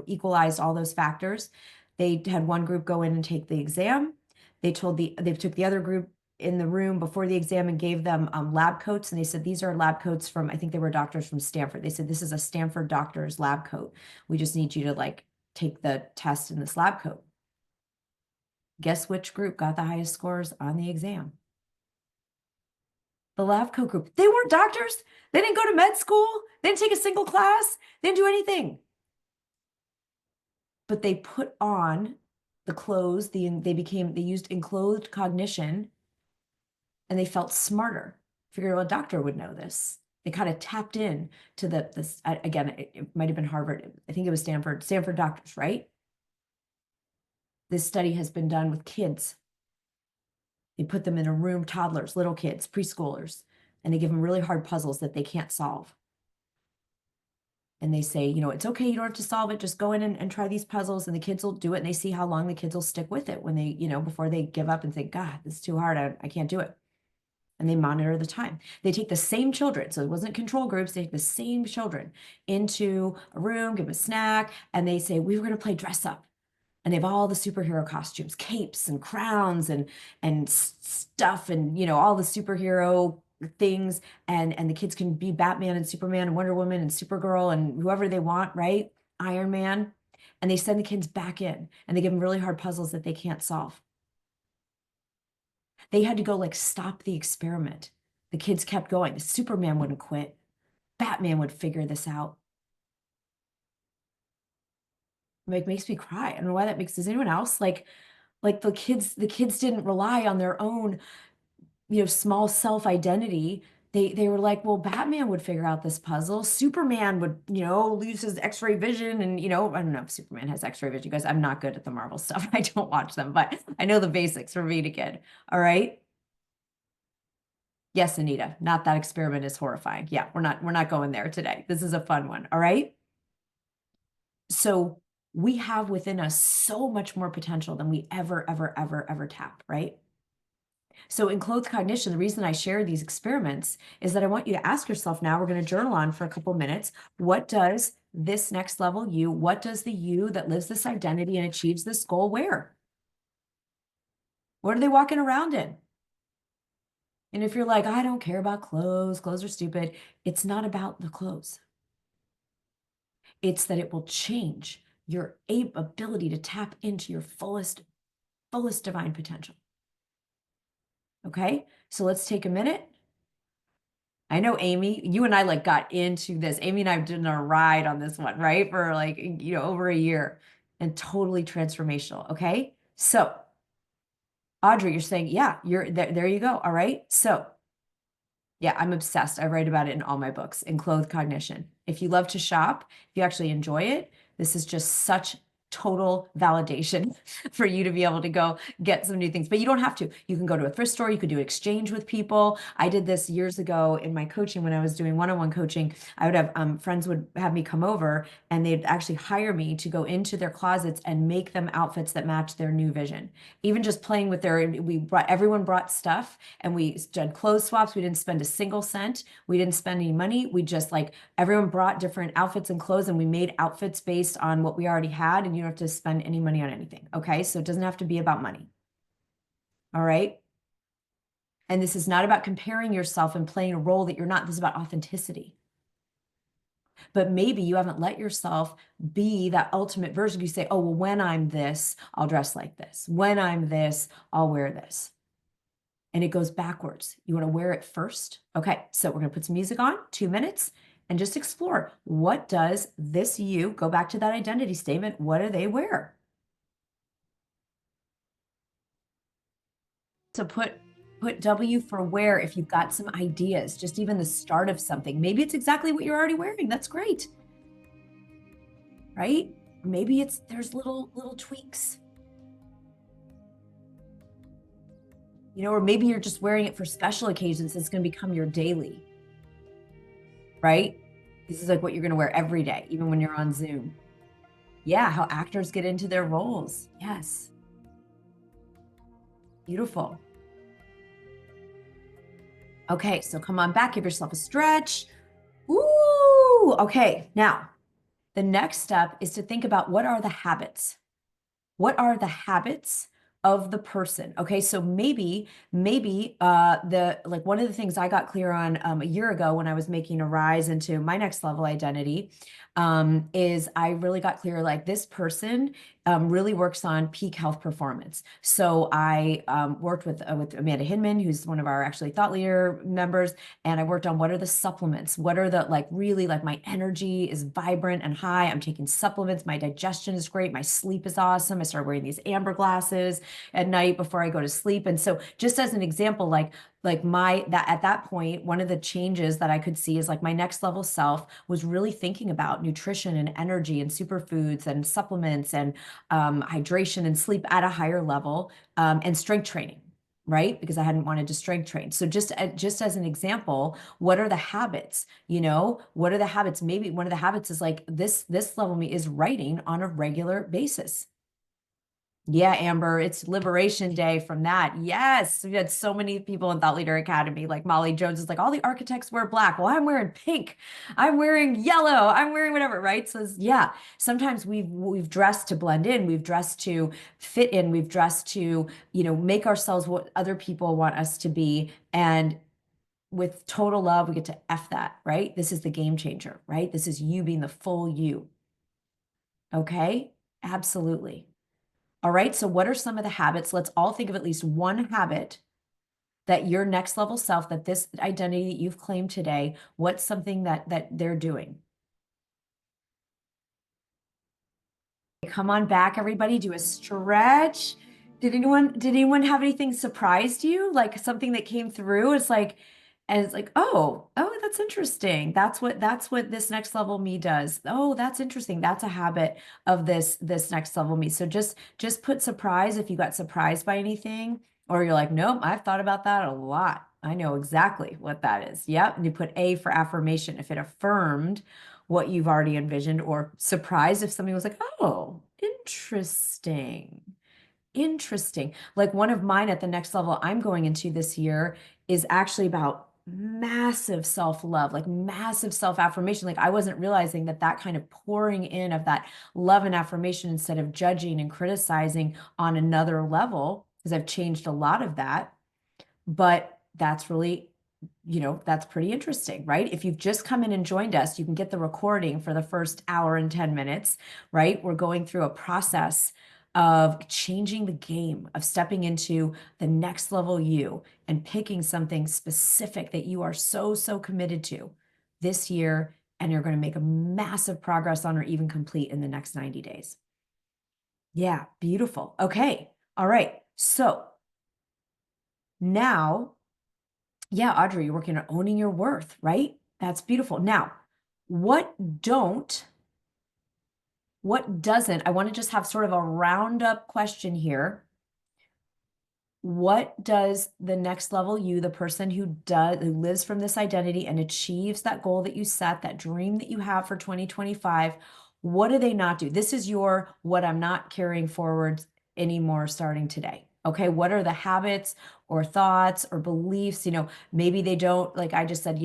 equalized all those factors. They had one group go in and take the exam. They took the other group in the room before the exam and gave them lab coats. And they said, these are lab coats from, I think they were doctors from Stanford. They said, this is a Stanford doctor's lab coat. We just need you to like take the test in this lab coat. Guess which group got the highest scores on the exam? The lab coat group. They weren't doctors. They didn't go to med school. They didn't take a single class. They didn't do anything. But they put on the clothes. They used enclothed cognition, and they felt smarter. Figured, well, a doctor would know this. They kind of tapped in to this again. It might have been Harvard. I think it was Stanford doctors, right? This study has been done with kids. They put them in a room, toddlers, little kids, preschoolers, and they give them really hard puzzles that they can't solve. And they say, it's okay, you don't have to solve it. Just go in and try these puzzles, and the kids will do it. And they see how long the kids will stick with it when they, before they give up and say, God, this is too hard. I can't do it. And they monitor the time. They take the same children. So it wasn't control groups. They take the same children into a room, give them a snack, and they say, we were going to play dress up. And they have all the superhero costumes, capes and crowns and stuff, and all the superhero things, and the kids can be Batman and Superman and Wonder Woman and Supergirl and whoever they want, right? Iron Man. And they send the kids back in and they give them really hard puzzles that they can't solve. They had to go like stop the experiment. The kids kept going. Superman wouldn't quit. Batman would figure this out. Like makes me cry. I don't know why that makes, does anyone else like the kids didn't rely on their own, small self-identity. They were like, well, Batman would figure out this puzzle. Superman would, lose his X-ray vision. And, I don't know if Superman has X-ray vision, guys. I'm not good at the Marvel stuff. I don't watch them, but I know the basics for being a kid. All right. Yes, Anita, not that experiment is horrifying. Yeah, we're not going there today. This is a fun one. All right. So we have within us so much more potential than we ever tap, right? So in clothed cognition, the reason I share these experiments is that I want you to ask yourself now, we're going to journal on for a couple minutes. What does this next level you, what does the you that lives this identity and achieves this goal wear? What are they walking around in? And if you're like, I don't care about clothes are stupid, it's not about the clothes. It's that it will change your ability to tap into your fullest divine potential. Okay, so let's take a minute. I know, Amy, you and I like got into this. Amy and I did a ride on this one, right? For like, over a year, and totally transformational. Okay, so Audrey, you're saying, yeah, you're there. There you go. All right. So yeah, I'm obsessed. I write about it in all my books, in clothed cognition. If you love to shop, if you actually enjoy it, this is just such total validation for you to be able to go get some new things. But you don't have to. You can go to a thrift store. You could do exchange with people. I did this years ago in my coaching when I was doing one-on-one coaching. I would have friends would have me come over and they'd actually hire me to go into their closets and make them outfits that match their new vision. Even just playing with everyone brought stuff and we did clothes swaps. We didn't spend a single cent. We didn't spend any money. We just everyone brought different outfits and clothes and we made outfits based on what we already had. And you don't have to spend any money on anything. Okay. So it doesn't have to be about money. All right. And this is not about comparing yourself and playing a role that you're not. This is about authenticity. But maybe you haven't let yourself be that ultimate version. You say, oh, well, when I'm this, I'll dress like this. When I'm this, I'll wear this. And it goes backwards. You want to wear it first. Okay. So we're going to put some music on, 2 minutes, and just explore, what does this you, go back to that identity statement, what do they wear? So put W for wear if you've got some ideas, just even the start of something. Maybe it's exactly what you're already wearing. That's great. Right? Maybe there's little tweaks. Or maybe you're just wearing it for special occasions. It's going to become your daily. Right? This is like what you're going to wear every day, even when you're on Zoom. Yeah, how actors get into their roles. Yes. Beautiful. Okay, so come on back, give yourself a stretch. Ooh, okay. Now, the next step is to think about, what are the habits? What are the habits of the person? Okay, so maybe one of the things I got clear on a year ago when I was making a rise into my next level identity, is I really got clear, this person really works on peak health performance. So I worked with Amanda Hinman, who's one of our actually thought leader members, and I worked on, what are the supplements? What are the really my energy is vibrant and high. I'm taking supplements. My digestion is great. My sleep is awesome. I started wearing these amber glasses at night before I go to sleep. And so just as an example, at that point, one of the changes that I could see is my next level self was really thinking about nutrition and energy and superfoods and supplements and hydration and sleep at a higher level, and strength training, right? Because I hadn't wanted to strength train. So just as an example, what are the habits? What are the habits? Maybe one of the habits is this level me is writing on a regular basis. Yeah, Amber, it's Liberation Day from that. Yes, we had so many people in Thought Leader Academy. Like Molly Jones is like, all the architects wear black. Well, I'm wearing pink. I'm wearing yellow. I'm wearing whatever, right? So yeah, sometimes we've dressed to blend in. We've dressed to fit in. We've dressed to, make ourselves what other people want us to be. And with total love, we get to F that, right? This is the game changer, right? This is you being the full you. Okay? Absolutely. All right. So what are some of the habits? Let's all think of at least one habit that your next level self, that this identity that you've claimed today, what's something that they're doing? Come on back, everybody. Do a stretch. Did anyone have anything surprised you? Like something that came through? And it's like, oh, that's interesting. That's what this next level me does. Oh, that's interesting. That's a habit of this next level me. So just put surprise if you got surprised by anything, or you're like, nope, I've thought about that a lot. I know exactly what that is. Yep. And you put A for affirmation if it affirmed what you've already envisioned, or surprised if somebody was like, oh, interesting. Interesting. Like one of mine at the next level I'm going into this year is actually about massive self-love, like massive self-affirmation. Like I wasn't realizing that kind of pouring in of that love and affirmation instead of judging and criticizing on another level, because I've changed a lot of that. But that's really, that's pretty interesting, right? If you've just come in and joined us, you can get the recording for the first hour and 10 minutes, right? We're going through a process of changing the game, of stepping into the next level you and picking something specific that you are so, so committed to this year. And you're going to make a massive progress on, or even complete in the next 90 days. Yeah, beautiful. Okay. All right. So now, yeah, Audrey, you're working on owning your worth, right? That's beautiful. Now, what don't, what doesn't, I want to just have sort of a roundup question here. What does the next level you, the person who lives from this identity and achieves that goal that you set, that dream that you have for 2025, what do they not do? This is your what I'm not carrying forward anymore starting today. Okay, what are the habits or thoughts or beliefs? Maybe they don't, like I just said,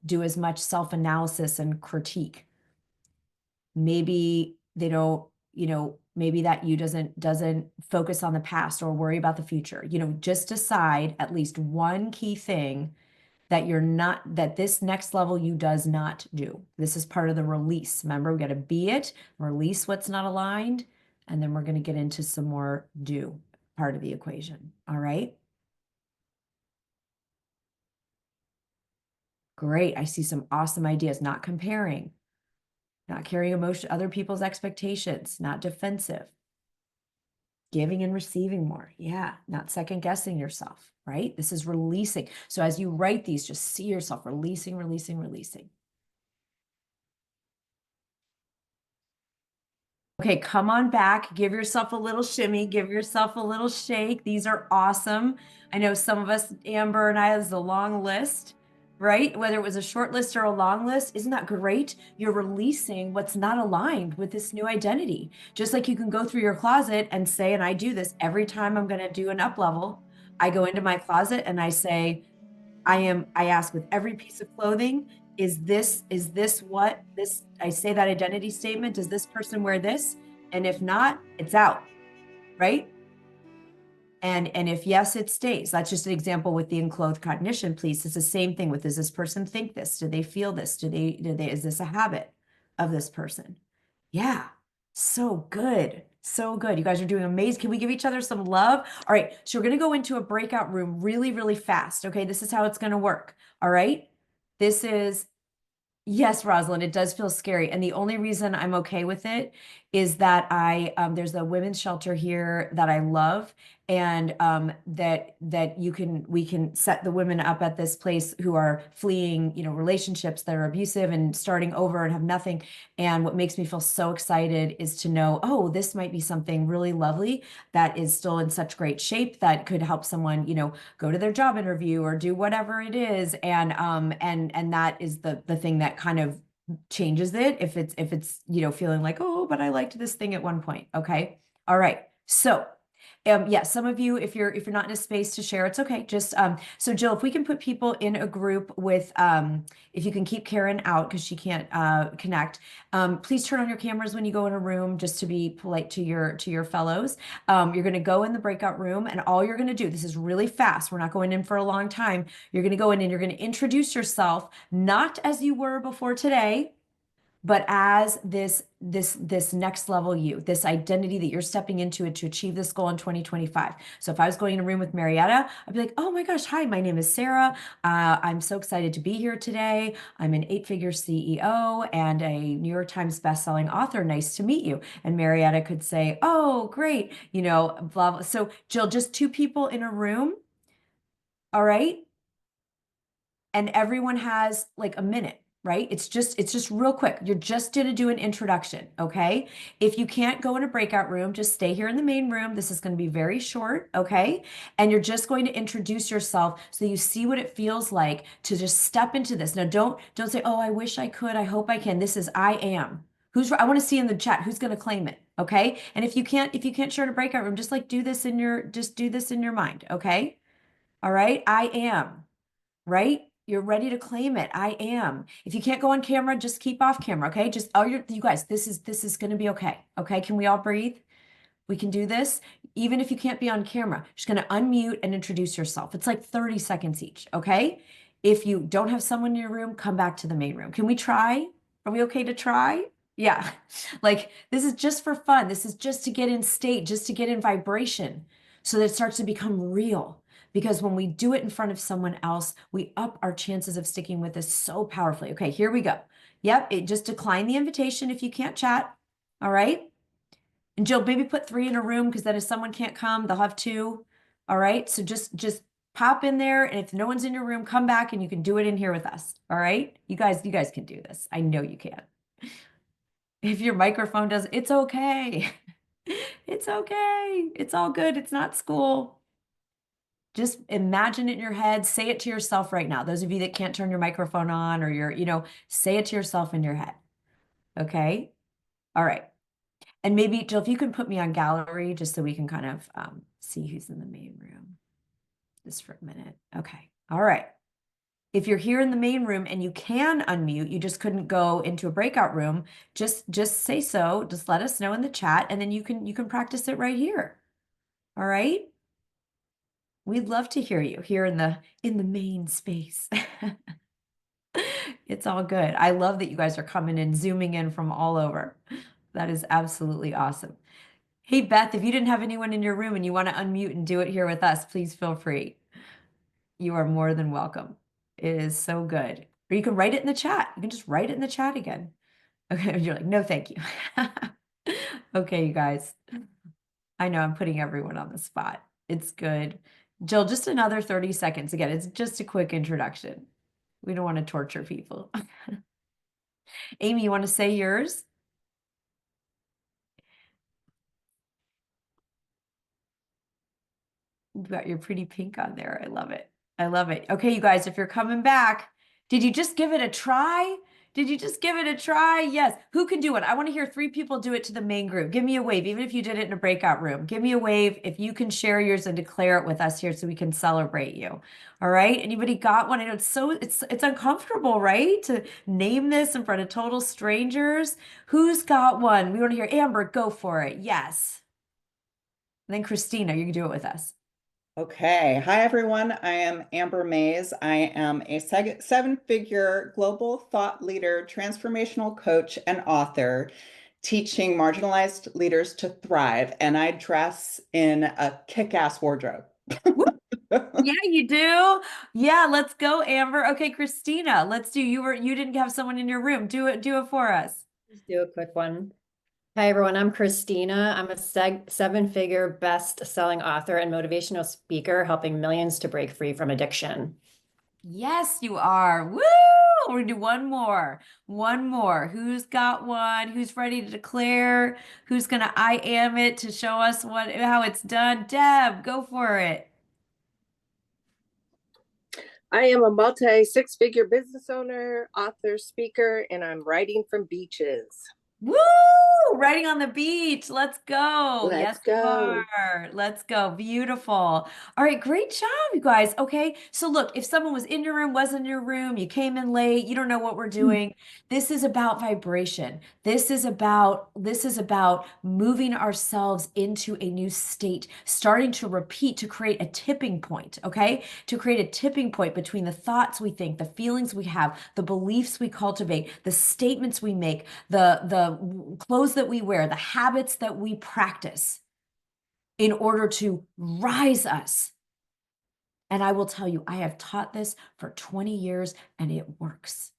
do as much self-analysis and critique. Maybe they don't, maybe that you doesn't focus on the past or worry about the future. Just decide at least one key thing that this next level you does not do. This is part of the release. Remember, we got to be it, release what's not aligned, and then we're going to get into some more do part of the equation. All right. Great. I see some awesome ideas. Not comparing, not carrying emotion, other people's expectations, not defensive, giving and receiving more. Yeah. Not second guessing yourself, right? This is releasing. So as you write these, just see yourself releasing, releasing, releasing. Okay, come on back. Give yourself a little shimmy. Give yourself a little shake. These are awesome. I know some of us, Amber and I, has a long list, right? Whether it was a short list or a long list, isn't that great? You're releasing what's not aligned with this new identity. Just like you can go through your closet and say, and I do this every time I'm going to do an up level, I go into my closet and I say, I ask with every piece of clothing, is this what this, I say that identity statement, does this person wear this? And if not, it's out, right? And if yes, it stays. That's just an example with the enclothed cognition, please. It's the same thing with, does this person think this? Do they feel this? Is this a habit of this person? Yeah. So good. So good. You guys are doing amazing. Can we give each other some love? All right. So we're going to go into a breakout room really, really fast. Okay. This is how it's going to work. All right. This is Yes, Rosalind, it does feel scary. And the only reason I'm okay with it is that there's a women's shelter here that I love, and that we can set the women up at this place who are fleeing, relationships that are abusive and starting over and have nothing. And what makes me feel so excited is to know, oh, this might be something really lovely that is still in such great shape that could help someone, go to their job interview or do whatever it is. And that is the thing that kind of changes it, if it's feeling like, oh, but I liked this thing at one point. Okay. All right. So yeah, some of you, if you're not in a space to share, it's okay. Just so Jill, if we can put people in a group with if you can keep Karen out because she can't connect, please turn on your cameras when you go in a room, just to be polite to your fellows. You're going to go in the breakout room, and all you're going to do, this is really fast, we're not going in for a long time. You're going to go in and you're going to introduce yourself, not as you were before today, but as this next level you, this identity that you're stepping into it to achieve this goal in 2025. So if I was going in a room with Marietta, I'd be like, oh my gosh, hi, my name is Sarah. I'm so excited to be here today. I'm an eight-figure CEO and a New York Times bestselling author. Nice to meet you. And Marietta could say, oh, great, blah, blah. So Jill, just two people in a room, all right? And everyone has like a minute, right? It's just real quick. You're just going to do an introduction, okay? If you can't go in a breakout room, just stay here in the main room. This is going to be very short, okay? And you're just going to introduce yourself so you see what it feels like to just step into this. Now don't say, "Oh, I wish I could. I hope I can." This is I am. I want to see in the chat who's going to claim it, okay? And if you can't share in a breakout room, just like do this in your mind, okay? All right? I am, right? You're ready to claim it. I am. If you can't go on camera, just keep off camera, okay? Just you guys, this is going to be okay. Okay? Can we all breathe? We can do this. Even if you can't be on camera, just going to unmute and introduce yourself. It's like 30 seconds each, okay? If you don't have someone in your room, come back to the main room. Can we try? Are we okay to try? Yeah. Like this is just for fun. This is just to get in state, just to get in vibration so that it starts to become real. Because when we do it in front of someone else, we up our chances of sticking with this so powerfully. Okay, here we go. Yep, just decline the invitation if you can't chat. All right. And Jill, maybe put three in a room because then if someone can't come, they'll have two. All right. So just pop in there. And if no one's in your room, come back and you can do it in here with us. All right. You guys can do this. I know you can. If your microphone does, it's okay. It's okay. It's all good. It's not school. Just imagine it in your head. Say it to yourself right now. Those of you that can't turn your microphone on or say it to yourself in your head. Okay. All right. And maybe, Jill, if you can put me on gallery just so we can kind of see who's in the main room just for a minute. Okay. All right. If you're here in the main room and you can unmute, you just couldn't go into a breakout room, just say so. Just let us know in the chat and then you can practice it right here. All right? We'd love to hear you here in the main space. It's all good. I love that you guys are coming in, zooming in from all over. That is absolutely awesome. Hey, Beth, if you didn't have anyone in your room and you want to unmute and do it here with us, please feel free. You are more than welcome. It is so good. Or you can write it in the chat. You can just write it in the chat again. Okay, you're like, no, thank you. Okay, you guys. I know I'm putting everyone on the spot. It's good. Jill, just another 30 seconds. Again, it's just a quick introduction. We don't want to torture people. Amy, you want to say yours? You've got your pretty pink on there. I love it. I love it. Okay, you guys, if you're coming back, did you just give it a try? Did you just give it a try? Yes. Who can do it? I want to hear three people do it to the main group. Give me a wave, even if you did it in a breakout room. Give me a wave if you can share yours and declare it with us here so we can celebrate you. All right. Anybody got one? I know it's uncomfortable, right? To name this in front of total strangers. Who's got one? We want to hear Amber, go for it. Yes. And then Christina, you can do it with us. Okay. Hi, everyone. I am Amber Mays. I am a seven-figure global thought leader, transformational coach, and author teaching marginalized leaders to thrive. And I dress in a kick-ass wardrobe. Yeah, you do. Yeah, let's go, Amber. Okay, Christina, let's do. You didn't have someone in your room. Do it for us. Just do a quick one. Hi, everyone. I'm Christina. I'm a seven-figure best-selling author and motivational speaker, helping millions to break free from addiction. Yes, you are. Woo! We're gonna do one more. One more. Who's got one? Who's ready to declare? Who's gonna I am it to show us how it's done? Deb, go for it. I am a multi six-figure business owner, author, speaker, and I'm writing from beaches. Woo! Riding on the beach. Let's go. Yes, Let's you go. are. Let's go. Beautiful. All right, great job, you guys. Okay, so look, if someone was in your room, wasn't in your room, you came in late, you don't know what we're doing. This is about vibration. This is about moving ourselves into a new state, starting to repeat to create a tipping point, okay? To create a tipping point between the thoughts we think, the feelings we have, the beliefs we cultivate, the statements we make, the clothes that we wear, the habits that we practice in order to rise us. And I will tell you, I have taught this for 20 years and it works.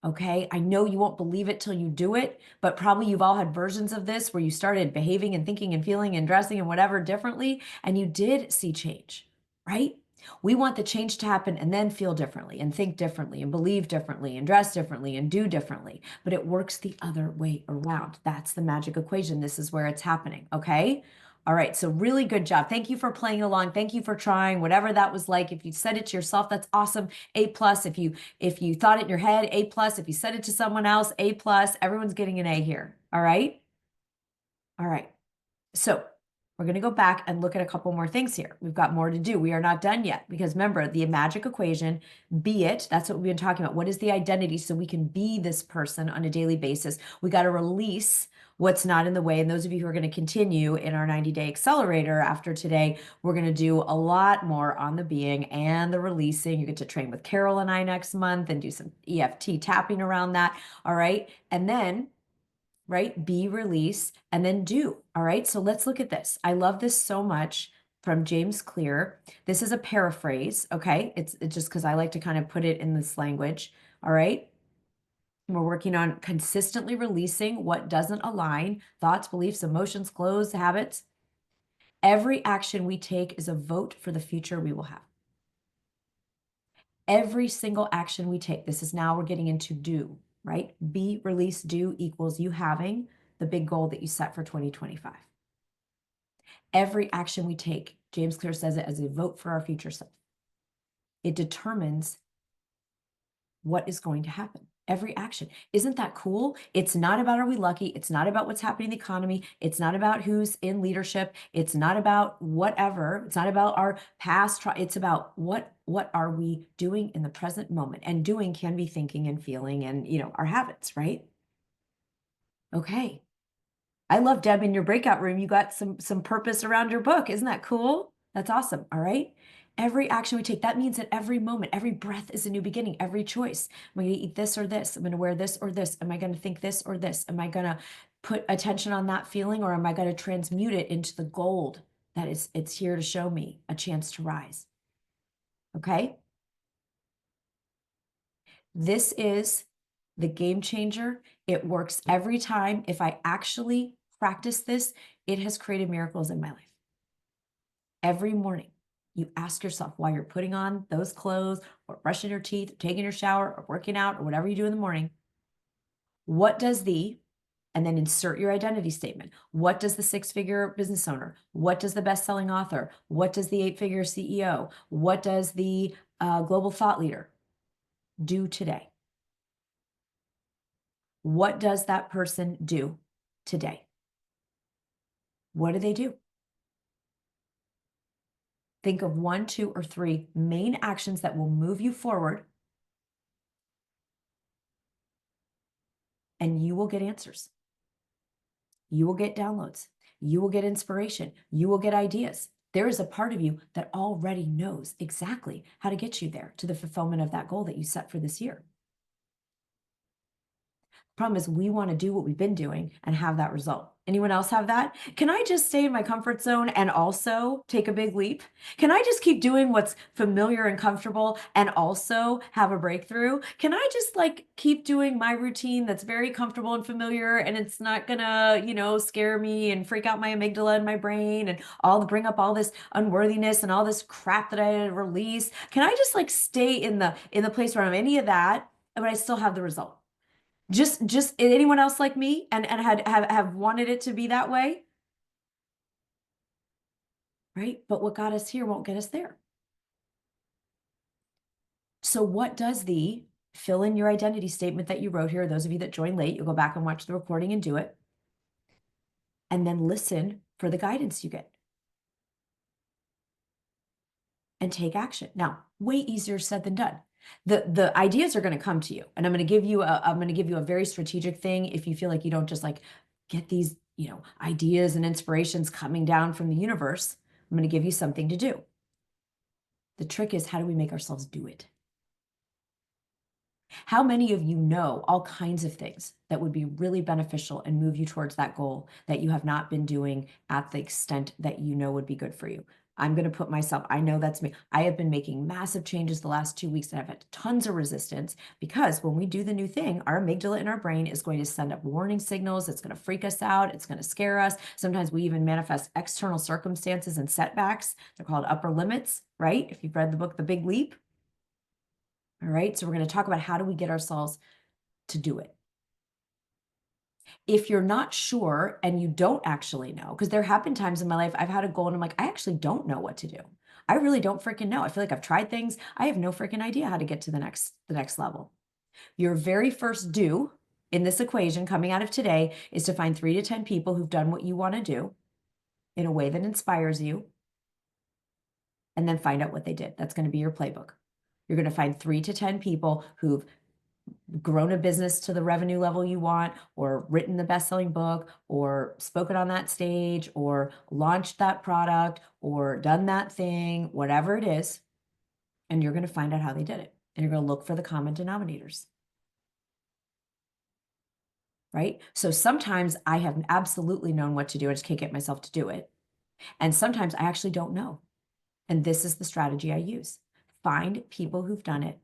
Okay, I know you won't believe it till you do it, but probably you've all had versions of this where you started behaving and thinking and feeling and dressing and whatever differently, and you did see change, right? We want the change to happen and then feel differently and think differently and believe differently and dress differently and do differently, but it works the other way around. That's the magic equation. This is where it's happening, okay? All right, so really good job. Thank you for playing along. Thank you for trying, whatever that was like. If you said it to yourself, that's awesome. A plus. If you thought it in your head, A plus. If you said it to someone else, A plus. Everyone's getting an A here. All right. All right. So we're going to go back and look at a couple more things here. We've got more to do. We are not done yet because remember the magic equation, be it, that's what we've been talking about. What is the identity so we can be this person on a daily basis? We got to release what's not in the way. And those of you who are going to continue in our 90-day accelerator after today, we're going to do a lot more on the being and the releasing. You get to train with Carol and I next month and do some EFT tapping around that. All right. And then right? Be, release, and then do. All right. So let's look at this. I love this so much from James Clear. This is a paraphrase. Okay. It's just because I like to kind of put it in this language. All right. We're working on consistently releasing what doesn't align, thoughts, beliefs, emotions, clothes, habits. Every action we take is a vote for the future we will have. Every single action we take, this is now we're getting into do, right? Be, release, do equals you having the big goal that you set for 2025. Every action we take, James Clear says it as a vote for our future self. It determines what is going to happen. Every action. Isn't that cool? It's not about are we lucky? It's not about what's happening in the economy. It's not about who's in leadership. It's not about whatever. It's not about our past. It's about what are we doing in the present moment? And doing can be thinking and feeling and, our habits, right? Okay. I love, Deb, in your breakout room, you got some purpose around your book. Isn't that cool? That's awesome. All right. Every action we take, that means that every moment, every breath is a new beginning, every choice. Am I going to eat this or this? I'm going to wear this or this. Am I going to think this or this? Am I going to put attention on that feeling or am I going to transmute it into the gold that it's here to show me a chance to rise? Okay. This is the game changer. It works every time. If I actually practice this, it has created miracles in my life. Every morning, you ask yourself while you're putting on those clothes or brushing your teeth, or taking your shower or working out or whatever you do in the morning, what does and then insert your identity statement. What does the 6-figure business owner? What does the best-selling author? What does the 8-figure CEO? What does the global thought leader do today? What does that person do today? What do they do? Think of 1, 2, or 3 main actions that will move you forward, and you will get answers. You will get downloads. You will get inspiration. You will get ideas. There is a part of you that already knows exactly how to get you there to the fulfillment of that goal that you set for this year. Problem is we want to do what we've been doing and have that result. Anyone else have that? Can I just stay in my comfort zone and also take a big leap? Can I just keep doing what's familiar and comfortable and also have a breakthrough? Can I just keep doing my routine that's very comfortable and familiar and it's not gonna, scare me and freak out my amygdala and my brain and bring up all this unworthiness and all this crap that I had to release? Can I just stay in the place where I'm any of that, but I still have the result? Just anyone else like me and have wanted it to be that way? Right? But what got us here won't get us there. So what does the fill in your identity statement that you wrote here. Those of you that joined late, you'll go back and watch the recording and do it. And then listen for the guidance you get. And take action. Now, way easier said than done. The ideas are going to come to you, and I'm going to give you a very strategic thing. If you feel like you don't just like get these, ideas and inspirations coming down from the universe, I'm going to give you something to do. The trick is, how do we make ourselves do it? How many of you know all kinds of things that would be really beneficial and move you towards that goal that you have not been doing at the extent that you know would be good for you? I'm going to put myself, I know that's me. I have been making massive changes the last 2 weeks and I've had tons of resistance because when we do the new thing, our amygdala in our brain is going to send up warning signals. It's going to freak us out. It's going to scare us. Sometimes we even manifest external circumstances and setbacks. They're called upper limits, right? If you've read the book, The Big Leap. All right. So we're going to talk about how do we get ourselves to do it. If you're not sure and you don't actually know, because there have been times in my life I've had a goal and I'm like, I actually don't know what to do. I really don't freaking know. I feel like I've tried things. I have no freaking idea how to get to the next level. Your very first do in this equation coming out of today is to find 3 to 10 people who've done what you want to do in a way that inspires you, and then find out what they did. That's going to be your playbook. You're going to find 3 to 10 people who've grown a business to the revenue level you want, or written the best-selling book, or spoken on that stage, or launched that product, or done that thing, whatever it is. And you're going to find out how they did it. And you're going to look for the common denominators. Right? So sometimes I have absolutely known what to do. I just can't get myself to do it. And sometimes I actually don't know. And this is the strategy I use. Find people who've done it.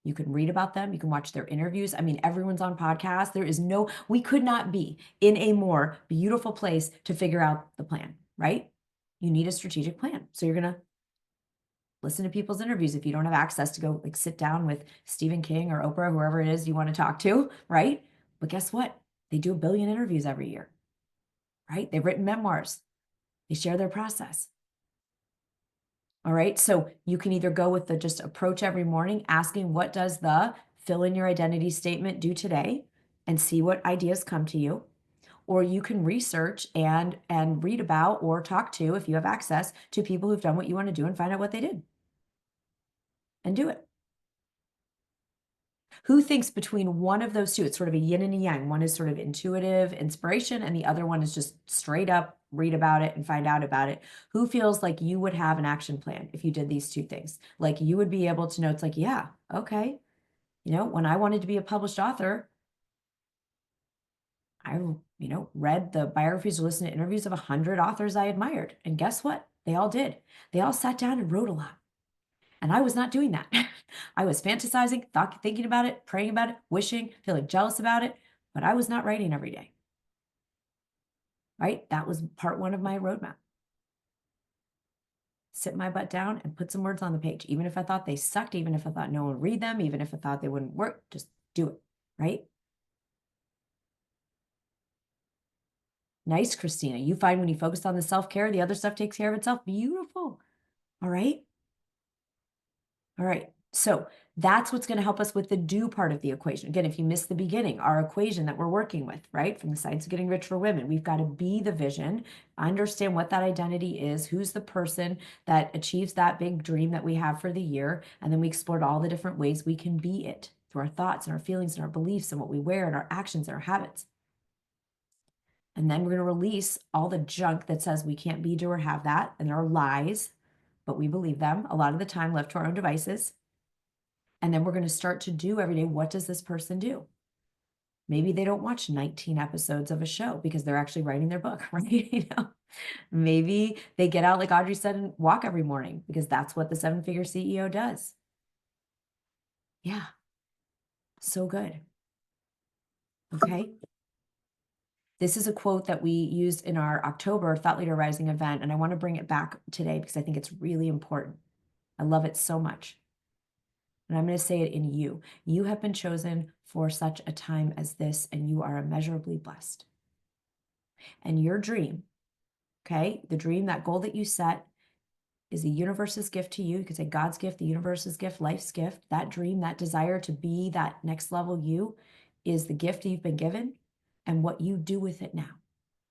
You can read about them. You can watch their interviews. I mean, everyone's on podcasts. We could not be in a more beautiful place to figure out the plan, right? You need a strategic plan. So you're going to listen to people's interviews. If you don't have access to go like sit down with Stephen King or Oprah, whoever it is you want to talk to, right? But guess what? They do 1 billion interviews every year, right? They've written memoirs. They share their process. All right. So you can either go with the just approach every morning, asking what does the fill in your identity statement do today, and see what ideas come to you. Or you can research and read about or talk to, if you have access to people who've done what you want to do, and find out what they did and do it. Who thinks between one of those two, it's sort of a yin and a yang. One is sort of intuitive inspiration, and the other one is just straight up read about it and find out about it. Who feels like you would have an action plan if you did these two things? Like you would be able to know, it's like, yeah, okay. When I wanted to be a published author, I, read the biographies or listened to interviews of 100 authors I admired. And guess what? They all did. They all sat down and wrote a lot. And I was not doing that. I was fantasizing, thinking about it, praying about it, wishing, feeling jealous about it, but I was not writing every day. Right? That was part 1 of my roadmap. Sit my butt down and put some words on the page, even if I thought they sucked, even if I thought no one would read them, even if I thought they wouldn't work, just do it. Right? Nice, Christina. You find when you focus on the self-care, the other stuff takes care of itself. Beautiful. All right. All right. So that's what's going to help us with the do part of the equation. Again, if you missed the beginning, our equation that we're working with, right? From the Science of Getting Rich for Women, we've got to be the vision, understand what that identity is, who's the person that achieves that big dream that we have for the year. And then we explored all the different ways we can be it through our thoughts and our feelings and our beliefs and what we wear and our actions and our habits. And then we're going to release all the junk that says we can't be, do, or have that. And there are lies, but we believe them a lot of the time, left to our own devices. And then we're going to start to do every day. What does this person do? Maybe they don't watch 19 episodes of a show because they're actually writing their book, right? Maybe they get out, like Audrey said, and walk every morning because that's what the 7-figure CEO does. Yeah. So good. Okay. This is a quote that we used in our October Thought Leader Rising event, and I want to bring it back today because I think it's really important. I love it so much. And I'm going to say it in you. You have been chosen for such a time as this, and you are immeasurably blessed. And your dream, okay, the dream, that goal that you set, is the universe's gift to you. You could say God's gift, the universe's gift, life's gift. That dream, that desire to be that next level you is the gift you've been given. And what you do with it now,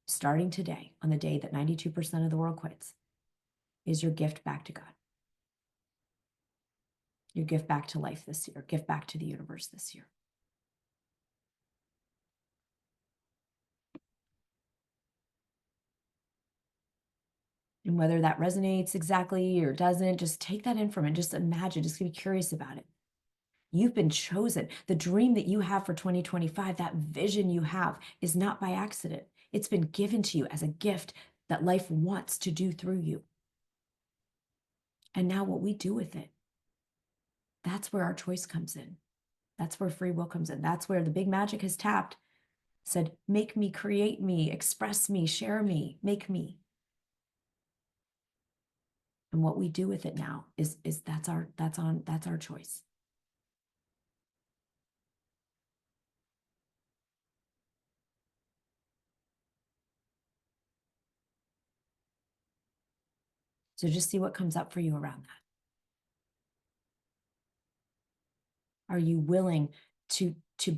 starting today, on the day that 92% of the world quits, is your gift back to God. Your gift back to life this year, gift back to the universe this year. And whether that resonates exactly or doesn't, just take that in from it. Just imagine, just be curious about it. You've been chosen. The dream that you have for 2025, that vision you have, is not by accident. It's been given to you as a gift that life wants to do through you. And now what we do with it, that's where our choice comes in. That's where free will comes in. That's where the big magic has tapped, said, make me, create me, express me, share me, make me. And what we do with it now is that's our choice. So just see what comes up for you around that. Are you willing to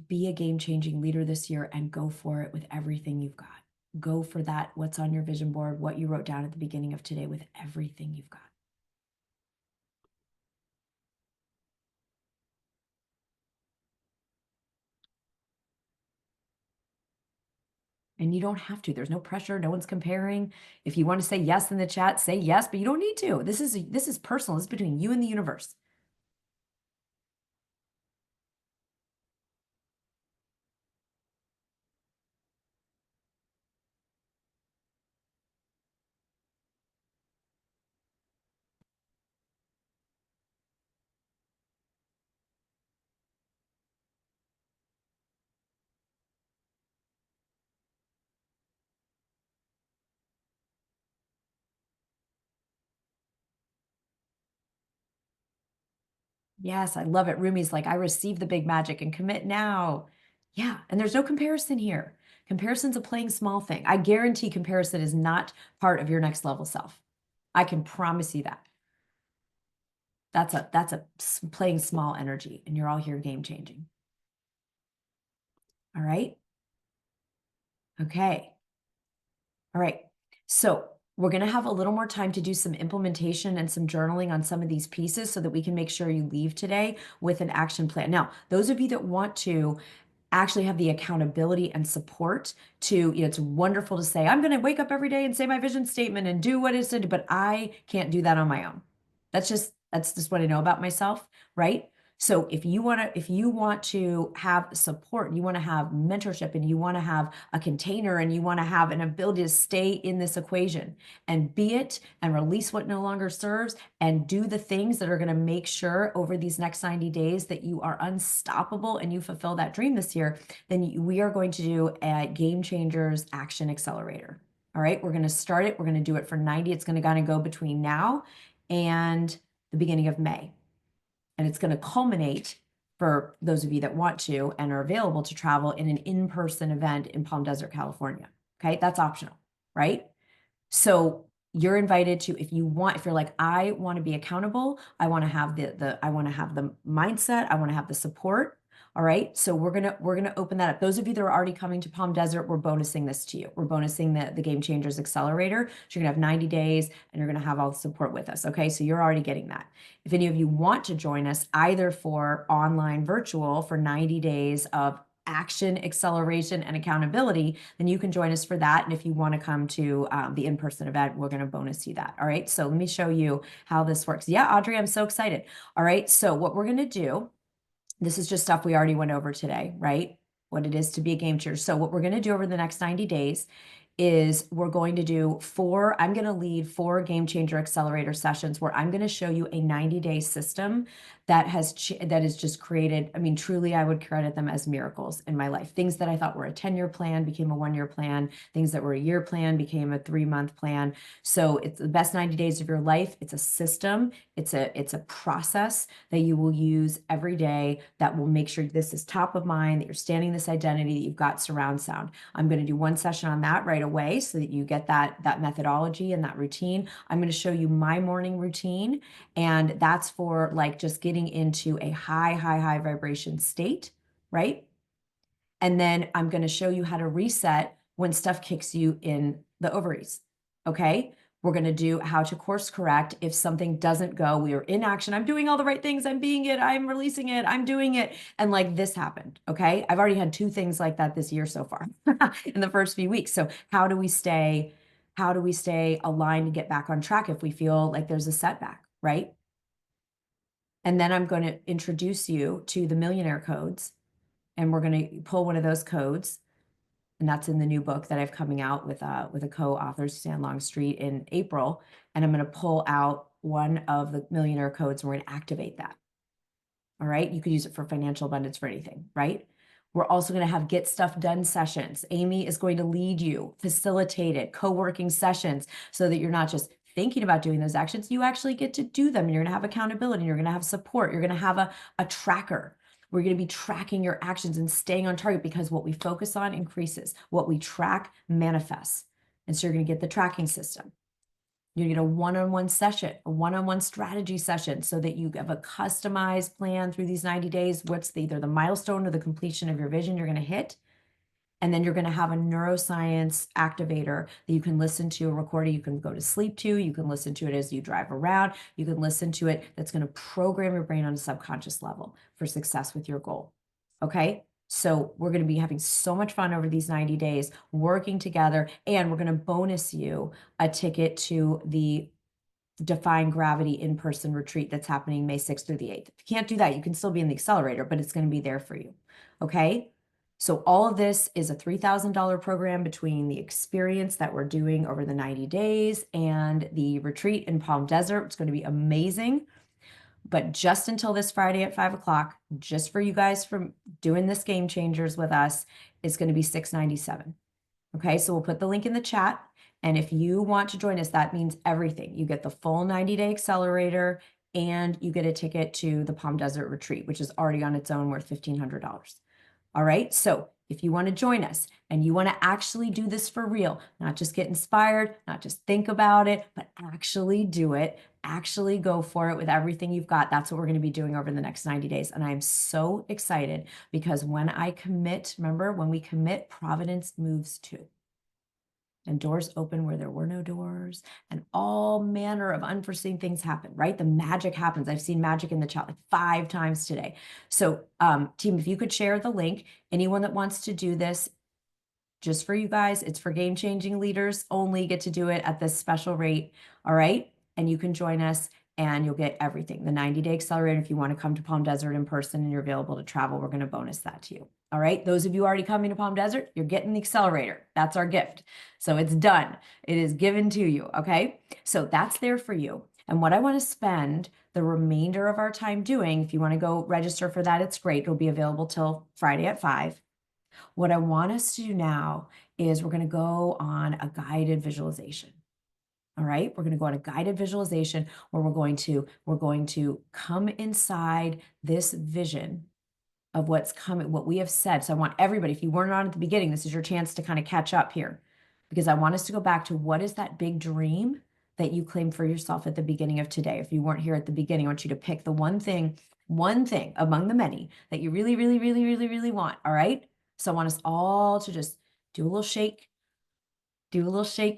be a game-changing leader this year and go for it with everything you've got? Go for that, what's on your vision board, what you wrote down at the beginning of today, with everything you've got. And you don't have to. There's no pressure. No one's comparing. If you want to say yes in the chat, say yes, but you don't need to. This is personal. This is between you and the universe. Yes, I love it. Rumi's like, I receive the big magic and commit now. Yeah, and there's no comparison here. Comparison's a playing small thing. I guarantee comparison is not part of your next level self. I can promise you that. That's a playing small energy, and you're all here game changing. All right. Okay. All right. So we're going to have a little more time to do some implementation and some journaling on some of these pieces so that we can make sure you leave today with an action plan. Now, those of you that want to actually have the accountability and support to, it's wonderful to say, I'm going to wake up every day and say my vision statement and do what it is to do, but I can't do that on my own. That's just what I know about myself, right? So if you want to have support, you want to have mentorship, and you want to have a container, and you want to have an ability to stay in this equation and be it and release what no longer serves and do the things that are going to make sure over these next 90 days that you are unstoppable and you fulfill that dream this year, then we are going to do a Game Changers Action Accelerator. All right, we're going to start it. We're going to do it for 90. It's going to kind of go between now and the beginning of May. And it's going to culminate, for those of you that want to and are available to travel, in an in-person event in Palm Desert, California. Okay, that's optional, right? So you're invited to, if you're like, I want to be accountable, I want to have I want to have the mindset, I want to have the support. All right, so we're gonna open that up. Those of you that are already coming to Palm Desert, we're bonusing this to you. We're bonusing the Game Changers Accelerator. So you're gonna have 90 days and you're gonna have all the support with us. Okay, so you're already getting that. If any of you want to join us, either for online virtual for 90 days of action, acceleration, and accountability, then you can join us for that. And if you want to come to the in-person event, we're going to bonus you that. All right, so let me show you how this works. Yeah, Audrey, I'm so excited. All right, so what we're going to do, this is just stuff we already went over today, right? What it is to be a game changer. So what we're going to do over the next 90 days is we're going to do I'm going to lead 4 Game Changer Accelerator sessions where I'm going to show you a 90-day system that has just created, I mean, truly, I would credit them as miracles in my life. Things that I thought were a 10-year plan became a 1-year plan. Things that were a year plan became a 3-month plan. So it's the best 90 days of your life. It's a system. It's a process that you will use every day that will make sure this is top of mind, that you're standing this identity, that you've got surround sound. I'm going to do one session on that right away so that you get that methodology and that routine. I'm going to show you my morning routine, and that's for like just getting into a high vibration state, right? And then I'm going to show you how to reset when stuff kicks you in the ovaries. Okay. We're going to do how to course correct if something doesn't go. We are in action. I'm doing all the right things. I'm being it. I'm releasing it. I'm doing it. And like this happened. Okay. I've already had 2 things like that this year so far in the first few weeks. So how do we stay aligned to get back on track if we feel like there's a setback, right? And then I'm going to introduce you to the millionaire codes, and we're going to pull one of those codes. And that's in the new book that I've coming out with a co-author, Suzanne Longstreet, in April. And I'm going to pull out one of the millionaire codes, and we're going to activate that. All right. You could use it for financial abundance, for anything, right? We're also going to have get stuff done sessions. Amy is going to lead you, facilitated co-working sessions, so that you're not just thinking about doing those actions, you actually get to do them, and you're going to have accountability, and you're going to have support. You're going to have a tracker. We're going to be tracking your actions and staying on target, because what we focus on increases. What we track manifests. And so you're going to get the tracking system. You get a one-on-one session, a one-on-one strategy session, so that you have a customized plan through these 90 days. What's either the milestone or the completion of your vision you're going to hit. And then you're going to have a neuroscience activator that you can listen to, a recording you can go to sleep to. You can listen to it as you drive around. You can listen to it. That's going to program your brain on a subconscious level for success with your goal. Okay. So we're going to be having so much fun over these 90 days, working together, and we're going to bonus you a ticket to the Defying Gravity in-person retreat that's happening May 6th through the 8th. If you can't do that, you can still be in the accelerator, but it's going to be there for you. Okay. So all of this is a $3,000 program between the experience that we're doing over the 90 days and the retreat in Palm Desert. It's going to be amazing. But just until this Friday at 5 o'clock, just for you guys from doing this Game Changers with us, it's going to be $697. Okay, so we'll put the link in the chat. And if you want to join us, that means everything. You get the full 90-day accelerator, and you get a ticket to the Palm Desert retreat, which is already on its own worth $1,500. All right, so if you want to join us and you want to actually do this for real, not just get inspired, not just think about it, but actually do it, actually go for it with everything you've got. That's what we're going to be doing over the next 90 days. And I'm so excited, because when I commit, remember, when we commit, providence moves too. And doors open where there were no doors, and all manner of unforeseen things happen, right? The magic happens. I've seen magic in the chat like 5 times today. So team, if you could share the link, anyone that wants to do this, just for you guys, it's for Game Changing Leaders only, get to do it at this special rate. All right. And you can join us, and you'll get everything. The 90-day accelerator. If you want to come to Palm Desert in person and you're available to travel, we're going to bonus that to you. All right. Those of you already coming to Palm Desert, you're getting the accelerator. That's our gift. So it's done. It is given to you. Okay. So that's there for you. And what I want to spend the remainder of our time doing, if you want to go register for that, it's great. It'll be available till Friday at 5. What I want us to do now is we're going to go on a guided visualization. All right. We're going to go on a guided visualization where we're going to come inside this vision of what's coming, what we have said. So I want everybody, if you weren't on at the beginning, this is your chance to kind of catch up here, because I want us to go back to what is that big dream that you claimed for yourself at the beginning of today. If you weren't here at the beginning, I want you to pick the one thing among the many that you really, really, really, really, really want. All right. So I want us all to just do a little shake,